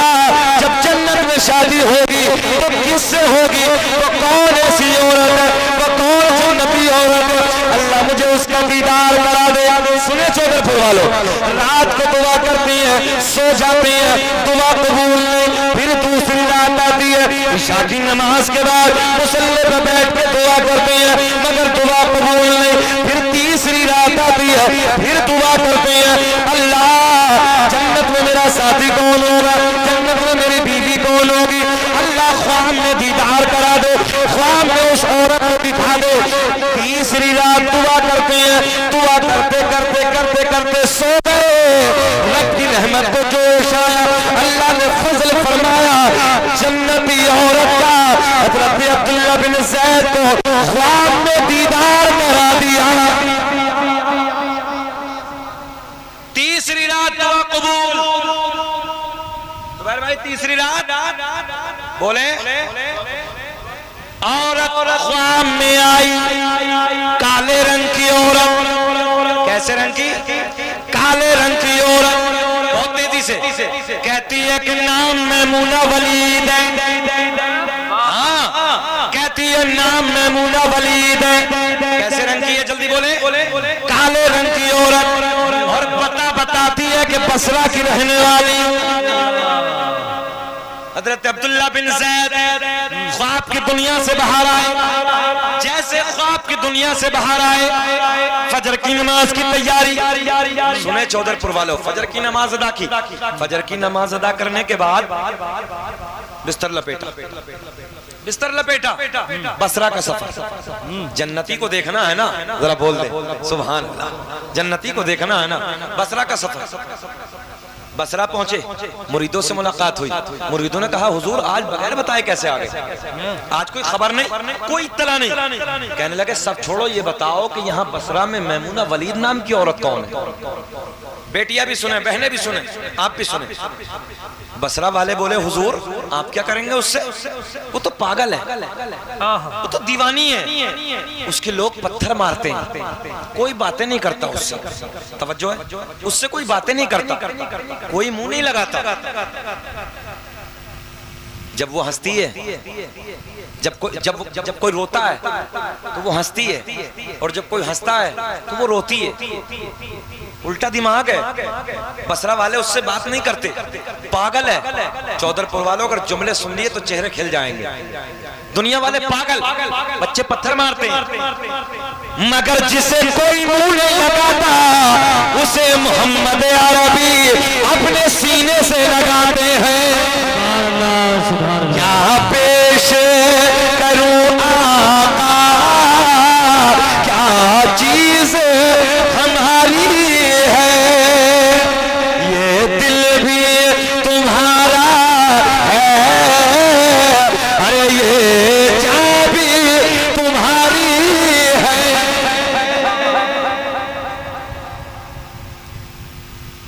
जब जन्नत में शादी होगी तो किससे होगी? वो कौन ऐसी औरत है, वो कौन जन्नती औरत है? अल्लाह मुझे उसका दीदार करा दे। सुने चौधरपुर वालों, रात को दुआ करती है, सो जाती है, दुआ कबूल नहीं, फिर दूसरी रात आती है, ईशा की नमाज के बाद मुसल्ले पर बैठ के दुआ करते हैं मगर दुआ कबूल नहीं, फिर तीसरी रात आती है, फिर दुआ करते हैं, अल्लाह जन्नत में मेरा साथी कौन होगा, जन्नत में मेरी बीवी कौन होगी? अल्लाह ख्वाब में दीदार करा दो, ख्वाब में उस औरत को दिखा दो। तीसरी रात दुआ करते हैं, दुआ करते करते करते करते सो गए। रब की रहमत को जोश आया, अल्लाह ने फजल फरमाया, जन्नती औरत का हज़रत अब्दुल्ला बिन ज़ैद को ख्वाब में दीदार करा दिया। तीसरी रात दुआ कबूल। तो भाई तीसरी रात बोले औरत ख्वाब में आई, काले रंग की औरत। कैसे रंग की? काले रंग की औरत। बहुत तेजी से कहती है कि नाम मैमूना वलीद है। हाँ, कहती है नाम मैमूना वलीद है। कैसे रंग की है? जल्दी बोले। काले रंग की औरत, और बताती है कि बसरा की रहने वाली। हजरत अब्दुल्ला बिन ज़ैद ख्वाब की दुनिया से बाहर आए। जैसे ख्वाब की दुनिया से बाहर आए, फजर की नमाज की तैयारी। सुने चौधरपुर वालों, फजर की नमाज अदा की। फजर की नमाज अदा करने के बाद बिस्तर लपेटा, बसरा का सफर। जन्नती को देखना है ना, जरा बोल दे सुभान अल्लाह। जन्नती को देखना है ना, बसरा का सफर। बसरा पहुंचे, मुरीदों से मुलाकात हुई। मुरीदों ने कहा हुजूर आज बगैर बताए कैसे आ गए? आज कोई खबर नहीं, कोई इत्तला नहीं। कहने लगे सब छोड़ो, ये बताओ कि यहाँ बसरा में मैमूना वलीद नाम की औरत कौन है? बेटियां भी सुने, बहनें भी सुने, आप भी सुने। बसरा वाले बोले हुजूर आप क्या करेंगे उससे? वो तो पागल है, वो तो दीवानी है, उसके लोग पत्थर मारते हैं, कोई बातें नहीं करता उससे। तवज्जो है, उससे कोई बातें नहीं करता, कोई मुंह नहीं लगाता। जब वो हंसती है, जब कोई रोता है तो वो हंसती है, और जब कोई हंसता है तो वो रोती है। उल्टा दिमाग है। बसरा वाले उससे बात नहीं करते, पागल है। चौधरपुर वालों अगर जुमले सुन लिए तो चेहरे खिल जाएंगे। दुनिया वाले पागल, बच्चे पत्थर मारते हैं, मगर जिसे कोई मुंह नहीं लगाता उसे मोहम्मद अरबी अपने सीने से लगाते हैं। क्या पेश करूं आका, क्या चीज हमारी है, ये दिल भी तुम्हारा है, अरे ये जान भी तुम्हारी है।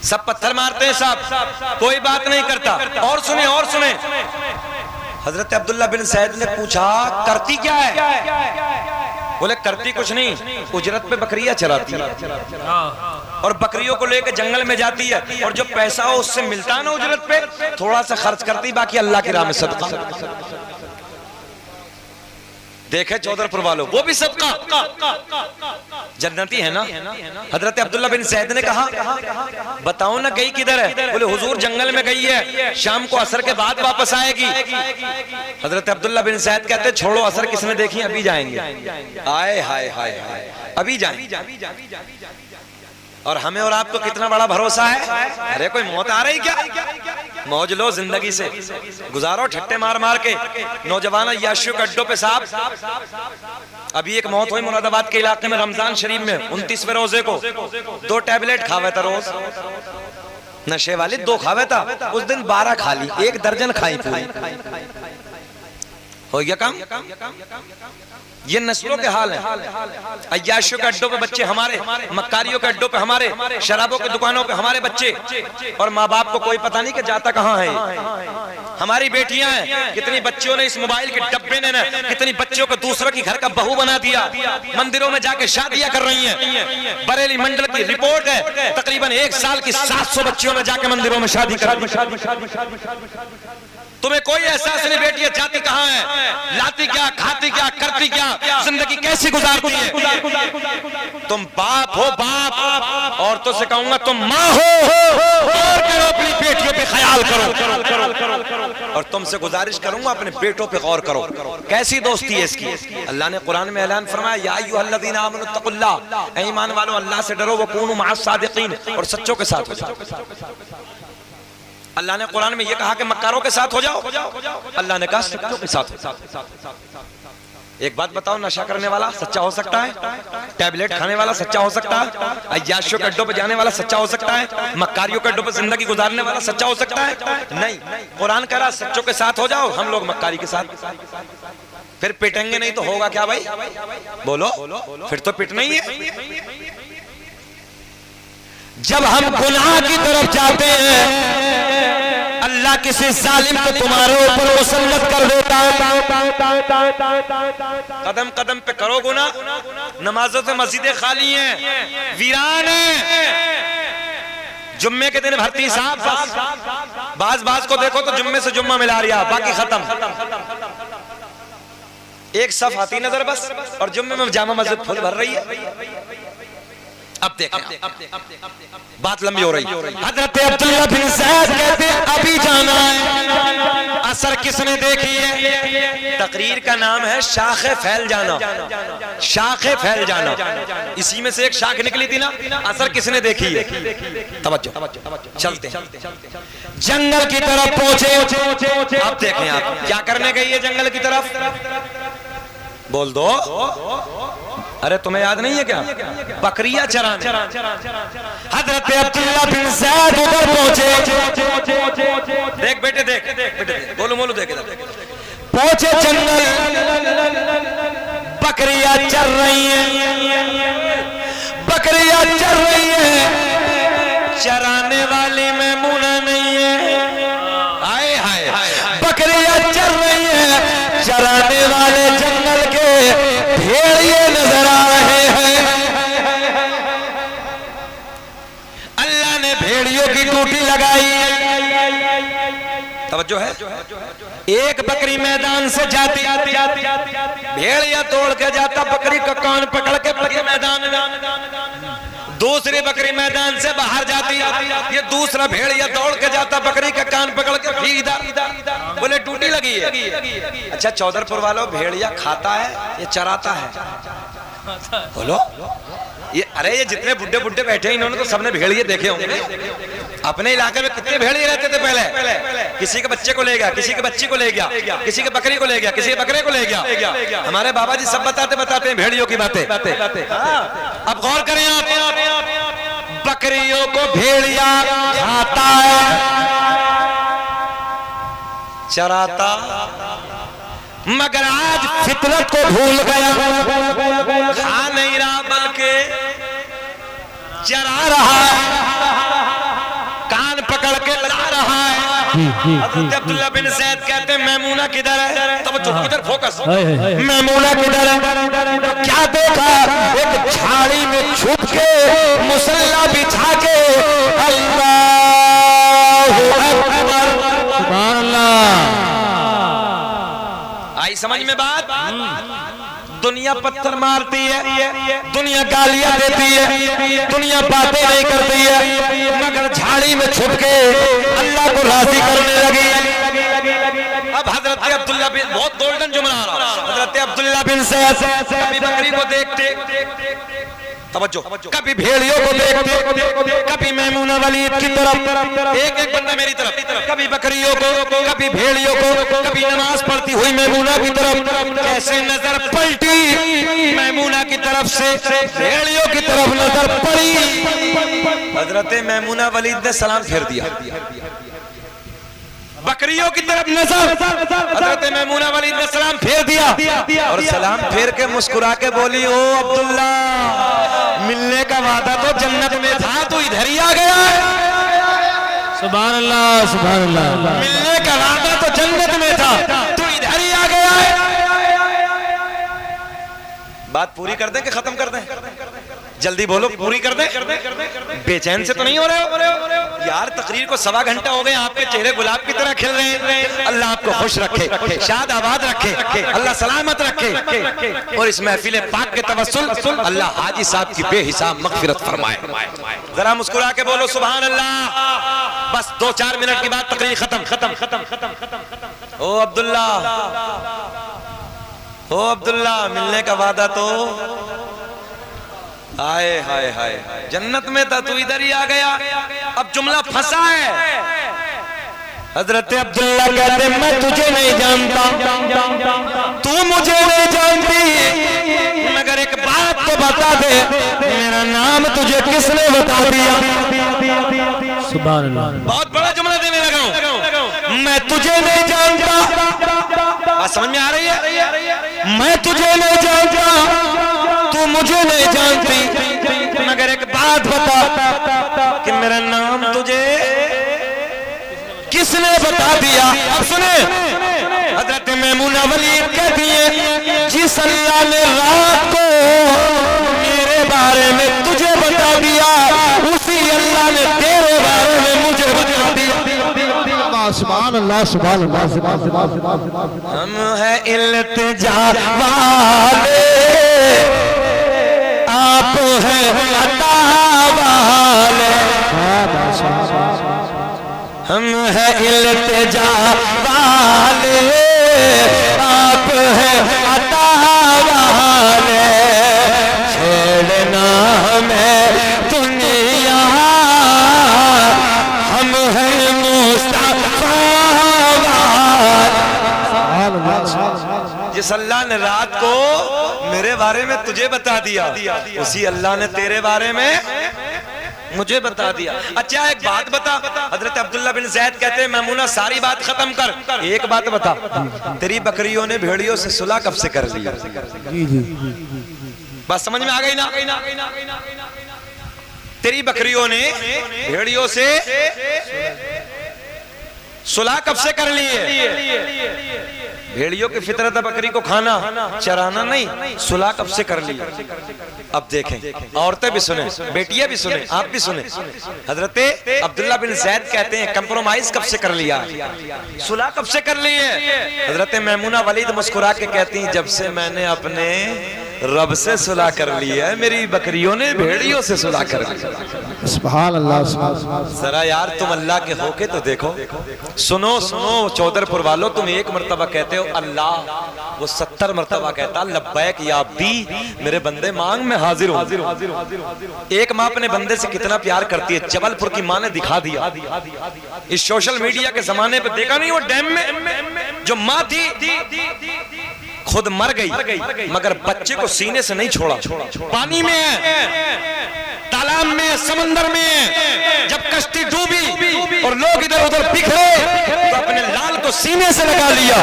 सब पत्थर मारते हैं, सब कोई बात नहीं करता। और सुने हजरत अब्दुल्ला बिन ज़ैद ने पूछा करती क्या है? बोले करती कुछ नहीं, उजरत पे बकरियां चराती है, और बकरियों को लेकर जंगल में जाती है, और जो पैसा हो उससे मिलता है ना उजरत पे, थोड़ा सा खर्च करती, बाकी अल्लाह की राह में सदका। देखे चौधरपुर वालों, वो भी सबका जन्नती है ना। हजरत अब्दुल्ला बिन ज़ैद ने कहा बताओ ना गई किधर है? बोले हुजूर जंगल में गई है, शाम को असर के बाद वापस आएगी। हजरत अब्दुल्ला बिन ज़ैद कहते छोड़ो असर किसने देखी, अभी जाएंगे। आए हाय हाय हाय, अभी जाएंगे। और हमें और आपको कितना बड़ा भरोसा है? अरे कोई मौत आ रही क्या? मौज लो, जिंदगी से गुजारो, ठट्टे मार मार के। नौजवान याशियों के अड्डों पे साहब, अभी एक मौत हुई मुरादाबाद के इलाके में, रमजान शरीफ में 29वें रोजे को 2 टैबलेट खावे था रोज, नशे वाली 2 खावे था, उस दिन 12 खा ली, 1 दर्जन खाई पूरी। हो गया काम। ये नस्लों के हाल हैं। अय्याशियों के अड्डों पे बच्चे हमारे, मक्कारियों के अड्डों पे हमारे, शराबों की दुकानों पे हमारे बच्चे, और माँ बाप को कोई पता नहीं कि जाता कहाँ है। हमारी बेटियां हैं, कितनी बच्चियों ने इस मोबाइल के डब्बे ने ना कितनी बच्चियों को दूसरों की घर का बहू बना दिया, मंदिरों में जाके शादियां कर रही हैं। बरेली मंडल की रिपोर्ट है, तकरीबन 1 साल की 700 बच्चियों ने जाके मंदिरों में शादी कर। तुम्हें कोई एहसास नहीं बेटियां जाती कहाँ है, लाती क्या, खाती क्या, करती क्या, जिंदगी कैसी गुजारती है। तुम बाप हो, बाप, औरतों से कहूंगा तुम माँ हो, और करो अपनी बेटियों पे ख्याल करो। और तुमसे गुजारिश करूंगा अपने बेटों पे गौर करो। कैसी दोस्ती है इसकी? अल्लाह ने कुरान में ऐलान फरमाया या अय्युहल्लज़ीना आमनु तक़ुल्लाह, ऐ ईमान वालों अल्लाह से डरो, वकूनू मअस सादिकीन, और सच्चों के साथ हो जाओ। अल्लाह ने कुरान में ये कहा कि मक्कारों के साथ हो जाओ, अल्लाह ने कहा सच्चों के साथ हो जाओ। एक बात बताओ, नशा करने वाला सच्चा हो सकता है? टैबलेट खाने वाला सच्चा हो सकता है? अय्याशियों के अड्डों पे जाने वाला सच्चा हो सकता है? मक्कारियों के अड्डों पे जिंदगी गुजारने वाला सच्चा हो सकता है? नहीं। कुरान कह रहा सच्चों के साथ हो जाओ, हम लोग मक्कारी के साथ। फिर पिटेंगे नहीं तो होगा क्या भाई? बोलो, फिर तो पिटना ही है। जब हम गुनाह की तरफ जाते हैं अल्लाह किसी जालिम को तुम्हारे ऊपर मुसल्लत कर देता है। कदम कदम पे करो गुना, नमाजों से मस्जिदें खाली हैं, वीरान हैं। जुम्मे के दिन भर्ती साहब, बाज को देखो तो जुम्मे से जुम्मा मिला रिया, बाकी खत्म। एक सफ आती नजर बस, और जुम्मे में जामा मस्जिद फुल भर रही है। अब देखें, बात लंबी हो रही। हजरत अब्दुल्लाह बिन ज़ैद कहते हैं अभी जाना है। असर किसने देखी है? तकरीर का नाम है शाखे फैल जाना, शाखे फैल जाना। इसी में से एक शाख निकली थी ना। असर किसने देखी है? तवज्जो, चलते जंगल की तरफ पहुंचे। अब देखें आप क्या करने गई है जंगल की तरफ? बोल दो। अरे तुम्हें याद नहीं है क्या? बकरियां चराने। हजरत अब्दुल्लाह बिन ज़ैद उधर पहुंचे। देख बेटे, देख बेटे, बोलो बोलो, देख पहुंचे जंगल, बकरियां चर रही हैं, बकरियां चर रही हैं। चराने वाली मैमूना नहीं है। हाय हाय, बकरियां चर रही हैं, चराने वाले जंगल के भेड़िए नजर आ रहे हैं। अल्लाह ने भेड़ियों की ड्यूटी लगाई। तवज्जो है। एक बकरी मैदान से जाती, भेड़िया तोड़ के जाता, बकरी का कान पकड़ के मैदान में। दूसरी बकरी मैदान से बाहर जाती, ये दूसरा भेड़िया दौड़ के जाता, बकरी का कान पकड़ के फिर इधर। बोले ड्यूटी लगी है। अच्छा चौधरपुर वालों, भेड़िया खाता है ये चराता है? बोलो ये। अरे ये जितने बुड्ढे बुड्ढे बैठे हैं, इन्होंने तो सबने भेड़िए देखे होंगे। अपने इलाके में कितने भेड़िए रहते थे पहले? किसी के बच्चे को ले गया, किसी के बच्ची को ले गया, किसी के बकरी को ले गया, किसी के बकरे को ले गया। हमारे बाबा जी सब बताते हैं भेड़ियों की बातें। अब गौर करें आप, बकरियों को भेड़िया खाता है, चराता, मगर आज फितरत को भूल गया, खा नहीं रहा बल्कि चरा रहा है, कान पकड़ के ला रहा है। हज़रत अब्दुल्लाह बिन ज़ैद कहते हैं मैमूना किधर है? तब इधर फोकस, मैमूना किधर है? तो क्या देखा? एक झाड़ी में छुप के मुसल्ला बिछा के अल्लाहु अकबर, सुभान अल्लाह। आई समझ में बात? दुनिया पत्थर मारती है, दुनिया गालियां देती है, दुनिया बातें नहीं करती है, मगर झाड़ी में छुप के अल्लाह को राजी करने लगी। अब हजरत अब्दुल्लाह बिन, बहुत गोल्डन जुमला आ रहा, हजरत अब्दुल्लाह बिन ज़ैद कभी बकरी को देखते, तवज्जो, कभी भेड़ियों को देखते, कभी मैमूना वलीद की तरफ, एक एक बंदा मेरी तरफ, कभी बकरियों को, कभी भेड़ियों को, कभी नमाज पढ़ती हुई मैमूना की तरफ। कैसे नजर पलटी मैमूना की तरफ से भेड़ियों की तरफ नजर पड़ी। हजरत मैमूना वलीद ने सलाम फेर दिया। बकरियों की तरफ नजर, हजरत मैमूना वलीद ने सलाम फेर दिया, और सलाम फेर के मुस्कुरा के बोली, ओ अब्दुल्ला, मिलने का वादा तो जन्नत में था, तू इधर ही आ गया है। सुभान अल्लाह, सुभान अल्लाह। मिलने का वादा तो जन्नत में था, तू इधर ही आ गया है। बात पूरी कर दें कि खत्म कर दें? जल्दी बोलो, पूरी कर दें? बेचैन से तो नहीं हो रहे हो यार? तकरीर को 1.25 घंटा हो गए, आपके चेहरे गुलाब की तरह खिल रहे हैं। अल्लाह आपको खुश रखे, शाद आबाद रखे, अल्लाह सलामत रखे, और इस महफिल पाक के तवस्सुल अल्लाह हाजी साहब की बेहिसाब मगफिरत फरमाए। जरा मुस्कुरा के बोलो सुभान अल्लाह। बस 2-4 मिनट की बात, तकरीर खत्म। ओ अब्दुल्ला, ओ अब्दुल्ला, मिलने का वादा तो हाय हाय हाय, जन्नत में था, तू इधर ही आ गया। अब जुमला फंसा है। हजरत अब्दुल्ला कहते मैं तुझे नहीं जानता, तू मुझे नहीं जानती, मगर एक बात तो बता दे, मेरा नाम तुझे किसने बता दिया? सुभान अल्लाह। बहुत बड़ा जुमला देने लगा हूं। मैं तुझे नहीं जानता, बात समझ में आ रही है? मैं तुझे नहीं जानता, तू मुझे नहीं जानती, मगर एक बात बता कि मेरा नाम तुझे किसने बता दिया। अब सुने, हजरत मैमूना वलीद कहती है, जिस अल्लाह ने रात को मेरे बारे में तुझे बता दिया, उसी अल्लाह ने तेरे बारे में मुझे बता दिया। सुभान अल्लाह, सुभान अल्लाह, सुभान अल्लाह। हम है इल्तिजा वाले, आप हैं अता वाले। हम है इल्तिजा वाले, आप हैं अता वाले। छेड़ना हमें दुनिया, हम हैं मुस्तफा वाले। जिस अल्लाह ने रात को मेरे बारे में तुझे बता दिया, उसी अल्लाह ने तेरे बारे में मुझे बता दिया। अच्छा एक बात बता, हजरत अब्दुल्ला बिन जैद कहते हैं, मैमूना सारी बात खत्म कर, एक बात बता, तेरी बकरियों ने भेड़ियों से सुलह कब से कर लिया? जी जी, बात समझ में आ गई ना? तेरी बकरियों ने भेड़ियों से सुलह कब से कर ली है? भेड़ियों की फितरत है बकरी को खाना, चराना नहीं। सुलह कब से कर ली? अब देखें, औरतें भी सुने, बेटियां भी सुने, आप भी सुने। हजरत अब्दुल्ला बिन जैद कहते हैं, कंप्रोमाइज कब से कर लिया? सुलह कब से कर ली है? हजरत मैमूना वलीद मुस्कुरा के कहती हैं, जब से मैंने अपने रब से सुलह कर ली है, मेरी बकरियों ने भेड़ियों से सुलह कर ली। सुभान अल्लाह। जरा यार तुम अल्लाह के होके तो देखो। सुनो सुनो चौधरपुर वालों, तुम एक मर्तबा कहते हो अल्लाह, वो 70 मर्तबा कहता लब्बैक या अब्दी, मेरे बंदे मांग में हाजिर हूं। एक माँ अपने बंदे से कितना प्यार करती है, जबलपुर की माँ ने दिखा दिया। इस सोशल मीडिया के जमाने पे देखा नहीं, वो डैम में जो माँ थी खुद मर गई, मगर बच्चे को सीने से नहीं छोड़ा। पानी में है, तालाब में, समंदर में, जब कश्ती डूबी और लोग इधर उधर बिखरे, तो अपने लाल को सीने से लगा लिया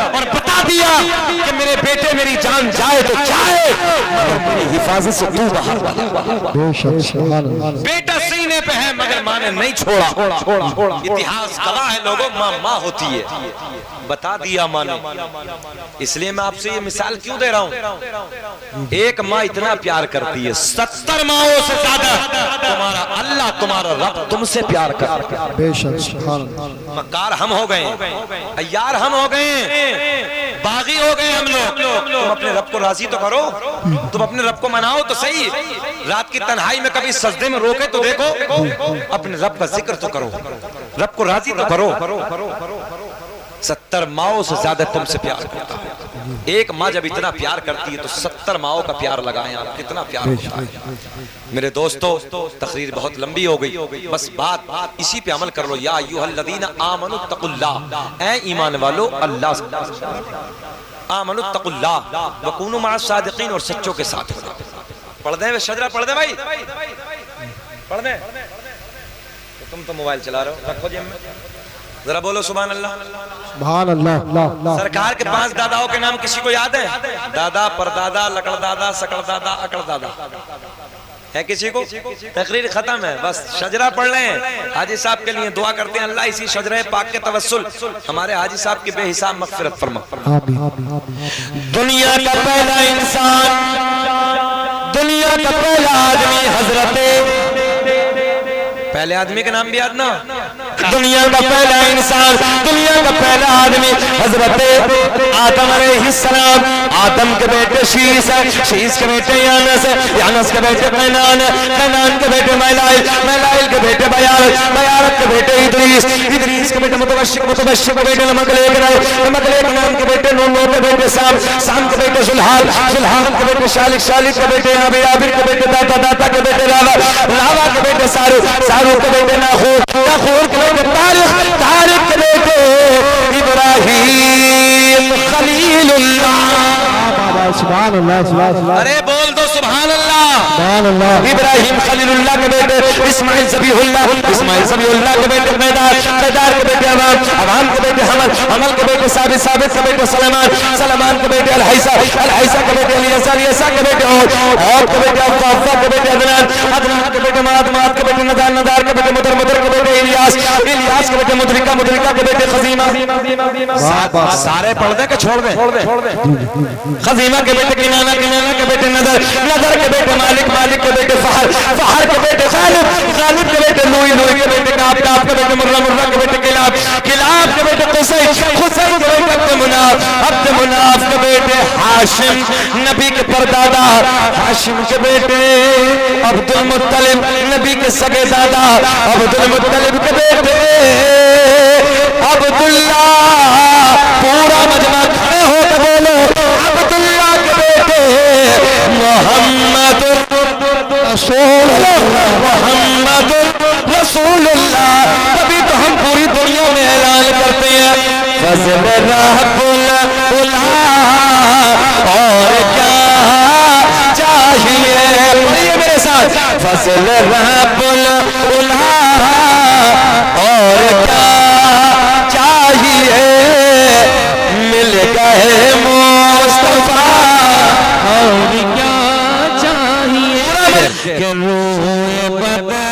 और बता दिया कि मेरे बेटे मेरी जान जाए तो जाए, मगर मेरी हिफाजत से तू बाहर। बेटा सीने पे है मगर माँ ने नहीं छोड़ा। इतिहास गवाह है लोगों, माँ माँ होती है, बता दिया माँ ने। इसलिए मैं आपसे ये मिसाल क्यों दे रहा हूँ, एक माँ इतना प्यार करती है, 70 माओं से ज्यादा तुम्हारा अल्लाह, तुम्हारा रब तुमसे प्यार करता है। मक्कार हम हो गए, अय्यार हम हो गए, बागी हो गए हम लोग। तुम अपने रब को राजी तो करो, तुम अपने रब को मनाओ तो सही। रात की तन्हाई में कभी सजदे में रोके तो देखो, अपने रब का जिक्र तो करो, रब को राजी तो करो। 70 माओं से ज्यादा तुमसे प्यार करता है। एक माँ जब इतना प्यार करती है तो 70 माओं का प्यार लगाएं आप, कितना प्यार होता है। मेरे दोस्तों, तकरीर बहुत लंबी हो गई, बस बात इसी पे अमल कर लो। या अय्युहल्लज़ीना आमनु तक़ुल्लाह, ऐ ईमान वालो अल्लाह से आमनु तक़ुल्लाह वकूनु मअस सादिक़ीन, और सच्चों के साथ होना। पढ़ दें शजरा, पढ़ दें भाई, पढ़ दें। तुम तो मोबाइल चला रहे हो, रखो जेब में, जरा बोलो सुभान अल्लाह। सुभान अल्लाह। सरकार के 5 दादाओं के नाम किसी को याद है? दादा, परदादा, लकड़ दादा, सकड़ दादा, अकड़ दादा है किसी को? तकरीर खत्म है, बस शजरा पढ़ लें। हाजी साहब के लिए दुआ करते हैं, अल्लाह इसी शजरा पाक के तवस्सुल हमारे हाजी साहब की बेहिसाब मग़फ़िरत फरमा। दुनिया का पहला इंसान, दुनिया का पहला आदमी हजरत, पहले आदमी का नाम भी याद ना? दुनिया का पहला इंसान, दुनिया का पहला आदमी हजरत आदम अलैहिस्सलाम। आदम के बेटे शीस है, शीस के बेटे यानस है, यानस के बेटे कैनान है, कैनान के बेटे मैलाइल, मैलाइल के बेटे बयारत, बयारत के बेटे इदरीस, इदरीस के बेटे मुतबश्शिर, मुतबश्शिर के बेटे नमकलेक, नमकलेक नाम के बेटे नून, नून के बेटे साम, साम के बेटे जुल्हाल, जुल्हाल के बेटे शालिक, शालिक के बेटे आबिर, आबिर के बेटे दाता, दाता के बेटे लावा, लावा के बेटे सारूक, सारूक के बेटे नाखूर, नाखूर के बेटे तारिक, तारिक के बेटे इब्राहीम खलीलुल्लाह। सुभान अल्लाह, सुभान अल्लाह। अरे बोल दो सुभान अल्लाह। सुभान अल्लाह। इब्राहीम खलीलुल्लाह के बेटे इस्माइल ज़बीहुल्लाह, इस्माइल ज़बीहुल्लाह के बेटे मैदार, मैदार के बेटे अवाम, अवाम के बेटे हमल, हमल के बेटे साबित, साबित के बेटे सलमान, सलमान के बेटे अलहैसा, अलहैसा के बेटे अलियसा, अलियसा के बेटे और के बेटे अफ़्फ़ा, अफ़्फ़ा के बेटे अदनान, अदनान के बेटे माद, माद के बेटे नदार, नदार के बेटे मुदर, मुदर के बेटे बेटे इलियास, इलियास के बेटे मुद्रिका, मुद्रिका के बेटे खजीमा। सारे पढ़ दे के छोड़ दे? खजीमा के बेटे किनाना, किनाना के बेटे नदर, नदर के बेटे मालिक, मालिक के बेटे फहर, फहर के बेटे गालिब, गालिब के बेटे लुई, लुई के बेटे काब, काब के बेटे मुर्रा, मुर्रा के बेटे किलाब, किलाब के बेटे कुसै, कुसै के बेटे अब्द मुनाफ, अब्द मुनाफ के बेटे हाशिम, नबी के परदादा हाशिम के बेटे अब्दुल मुत्तलिब, नबी के सगे दादा अब्दुल मुत्तलिब के बेटे अब्दुल्ला। पूरा मजमा खड़े होकर बोलो, अब्दुल्ला के बेटे मोहम्मद रसूलुल्लाह, मोहम्मद रसूलुल्लाह। तभी तो हम पूरी दुनिया में ऐलान करते हैं फज़ल रब्बुल उला, और क्या चाहिए? पढ़िए मेरे साथ, फज़ल रब्बुल उला, और क्या चाहिए? मिल गए मुस्तफा, और क्या चाहिए? कि रोए बदर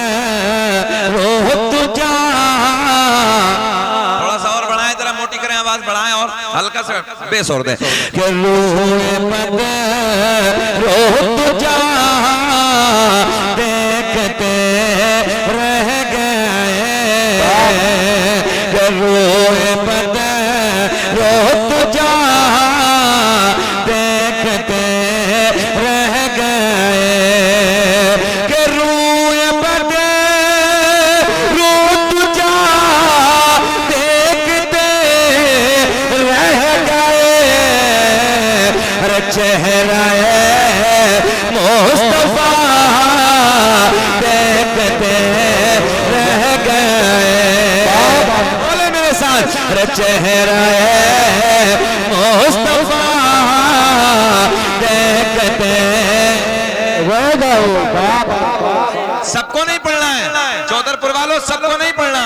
रोह तुझा। थोड़ा सा और बढ़ाएं, जरा मोटी करें आवाज, बढ़ाएं और हल्का सा बेस और दे। कि रोए बदर रोह तुझा, देखते रह गए। कि रोए बदर रोह तुझा, देखते रह गए। कि रोए बदर रोह तुझा, देखते रह गए। अरे चेहरा मुस्तफा देखते रह गए। बोले मेरे साथ, अरे चेहरा मुस्तफा देखते रह गए। सबको नहीं पढ़ना है चौधरपुर वालों, सबको नहीं पढ़ना,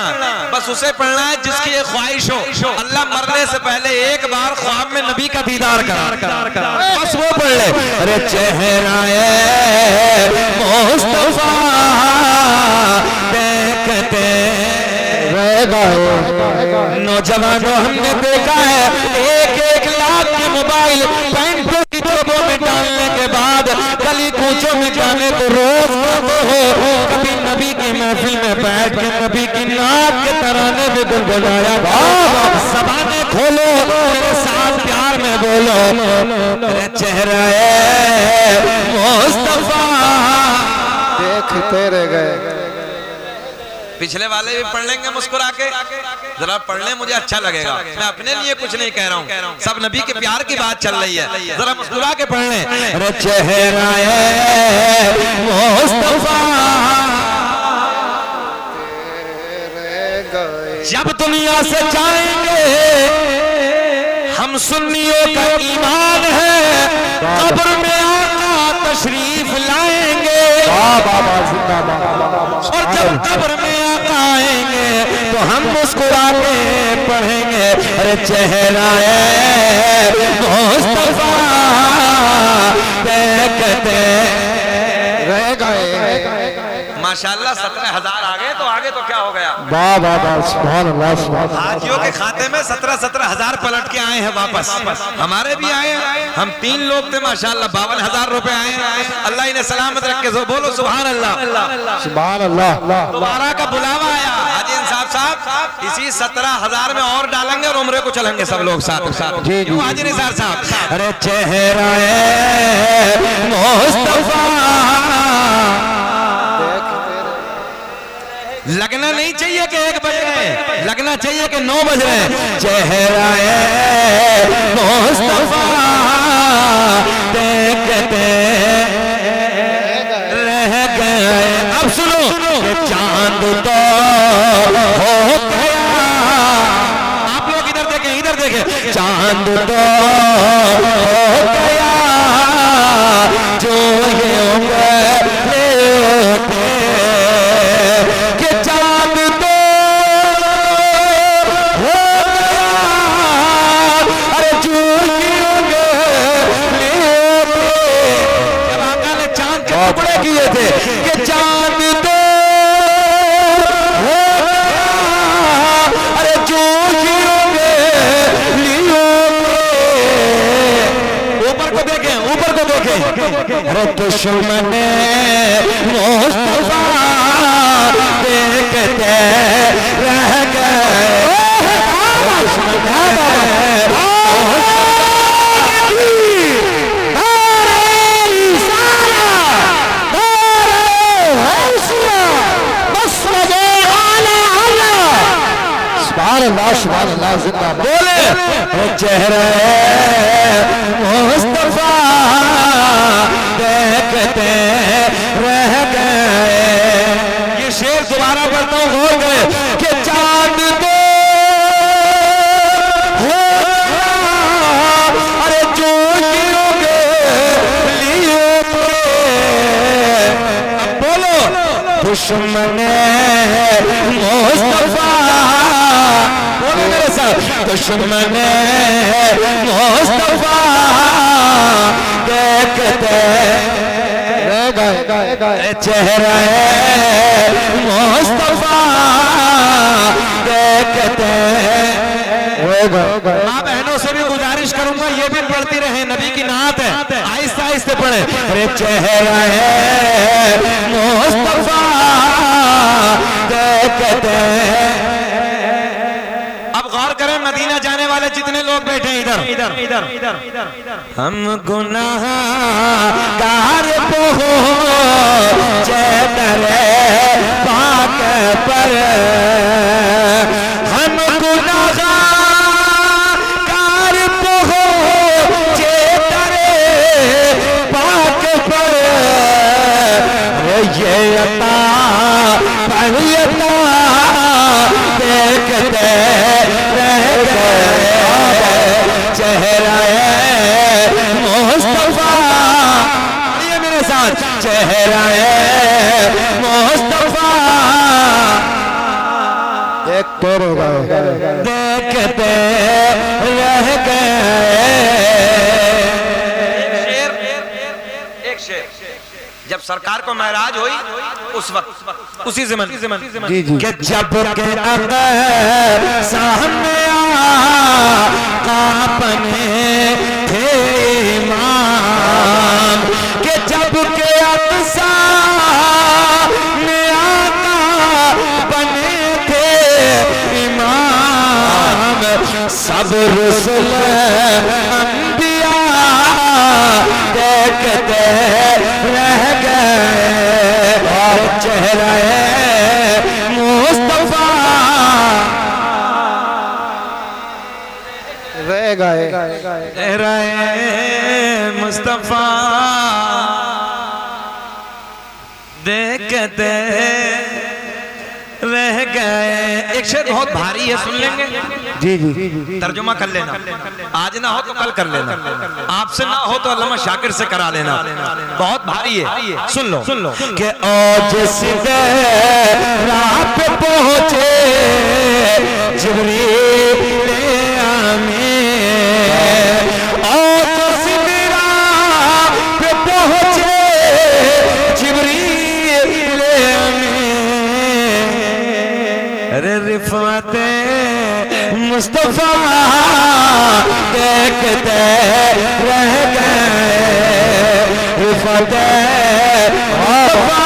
बस उसे पढ़ना है जिसकी एक ख्वाहिश हो। अल्लाह मरने से पहले एक बार ख्वाब में नबी का दीदार करा, बस वो पढ़ ले। अरे चेहरा मुस्तफा देखते रह गए। नौजवानों, हमने देखा है एक एक लाख के मोबाइल पैंटों की जेबों में डालने के बाद गली कूचों में जाने तो रोज हो। कभी नबी की महफिल में बैठ के नबी की नात के तराने में गुनगुनाया। ज़बाने खोलो, मेरे साथ प्यार में बोलो, मेरे चेहरा मुस्तफा देखते रह गए। पिछले वाले भी पढ़ लेंगे मुस्कुरा के, जरा पढ़ ले, मुझे अच्छा लगेगा। मैं अपने लिए कुछ नहीं कह रहा हूँ, सब नबी के प्यार की बात चल रही है, जरा मुस्कुरा के पढ़ ले। अरे चेहरा मुस्तफा जब दुनिया से जाएंगे, हम सुन्नियों का ईमान है, कब्र में आका तशरीफ लाएंगे। और जब कब्र में आका आएंगे तो हम मुस्कुरा के पढ़ेंगे। अरे चेहरा मुस्तफा देखते रह गए। माशाल्लाह 17,000 आ गए, तो आगे तो क्या हो गया? वाह वाह वाह, सुभान अल्लाह, सुभान अल्लाह। हाजियों के खाते में 17,000 पलट के आए हैं वापस। हमारे भी आए हैं, हम 3 लोग थे माशाल्लाह, 52,000 रुपए आए हैं। अल्लाह इन्हें सलामत रखे, बोलो सुभान अल्लाह, सुभान अल्लाह। दोबारा का बुलावा आया। हाजी इंसाफ साहब इसी 17,000 में और डालेंगे और उम्रे को चलेंगे सब लोग साथ साथ। क्यों हाजी निसार साहब? अरे चेहरा मुस्तफा लगना नहीं चाहिए कि 1 बज रहे, लगना चाहिए कि 9 बज रहे। चेहरा मुस्तफा देखते रह गए। अब सुनो, चांद तो हो गया। आप लोग इधर देखें, इधर देखें। चांद तो हो गया जो ये किए थे कि चांद तो हो गया दुश्मन मुस्तफा देखते रह गए। बोले चेहरा मुस्तफा देखते रह गए। ये शेर दोबारा पढ़ता हूँ, गौर करें कि चांद दो अरे जो गिरोगे लिए बोलो दुश्मन मुस्तफा, बोलो मेरे साथ दुश्मन मुस्तफा देखते चेहरा मुस्तफा देखते। माँ बहनों से भी गुजारिश करूंगा ये भी पढ़ती रहे, नबी की नात है, आहिस्ता आहिस्ते पढ़े। अरे चेहरा मुस्तफा देखते। अब गौर करें मदीना जाने वाले जितने लोग बैठे इधर इधर इधर इधर इधर, हम गुनाहगार पहुंचे दरे पाक पर, हम गुनाहगार पहुंचे दरे पाक पर। ये अता देखते रह गए। चेहरा मुस्तफा, ये मेरे साथ चेहरा मुस्तफा देखते रह गए। एक शेर जब सरकार को महराज हुई उस वक्त उसी ज़मान कि जब के सामने आपने थे इमाम, कि जब के सामने आका बने थे इमाम, सब रसूल अंबिया देखते रह गए। और चेहरा मुस्तफा रह गए। चेहरा मुस्तफा देखते रह गए। एक शेर बहुत भारी है, सुन लेंगे? जी जी, तर्जुमा कर लेना, आज ना हो तो कल कर लेना, आपसे ना हो तो अल्लामा शाकिर से करा लेना, बहुत भारी है। सुन लो कि आज सीधे राह पे पहुंचे जिब्रील आमीन, आज सीधे राह पे पहुंचे जिब्रील आमीन। अरे रिफ़ाते मुस्तफा देखते रह गए। रिफ़ाते मुस्तफा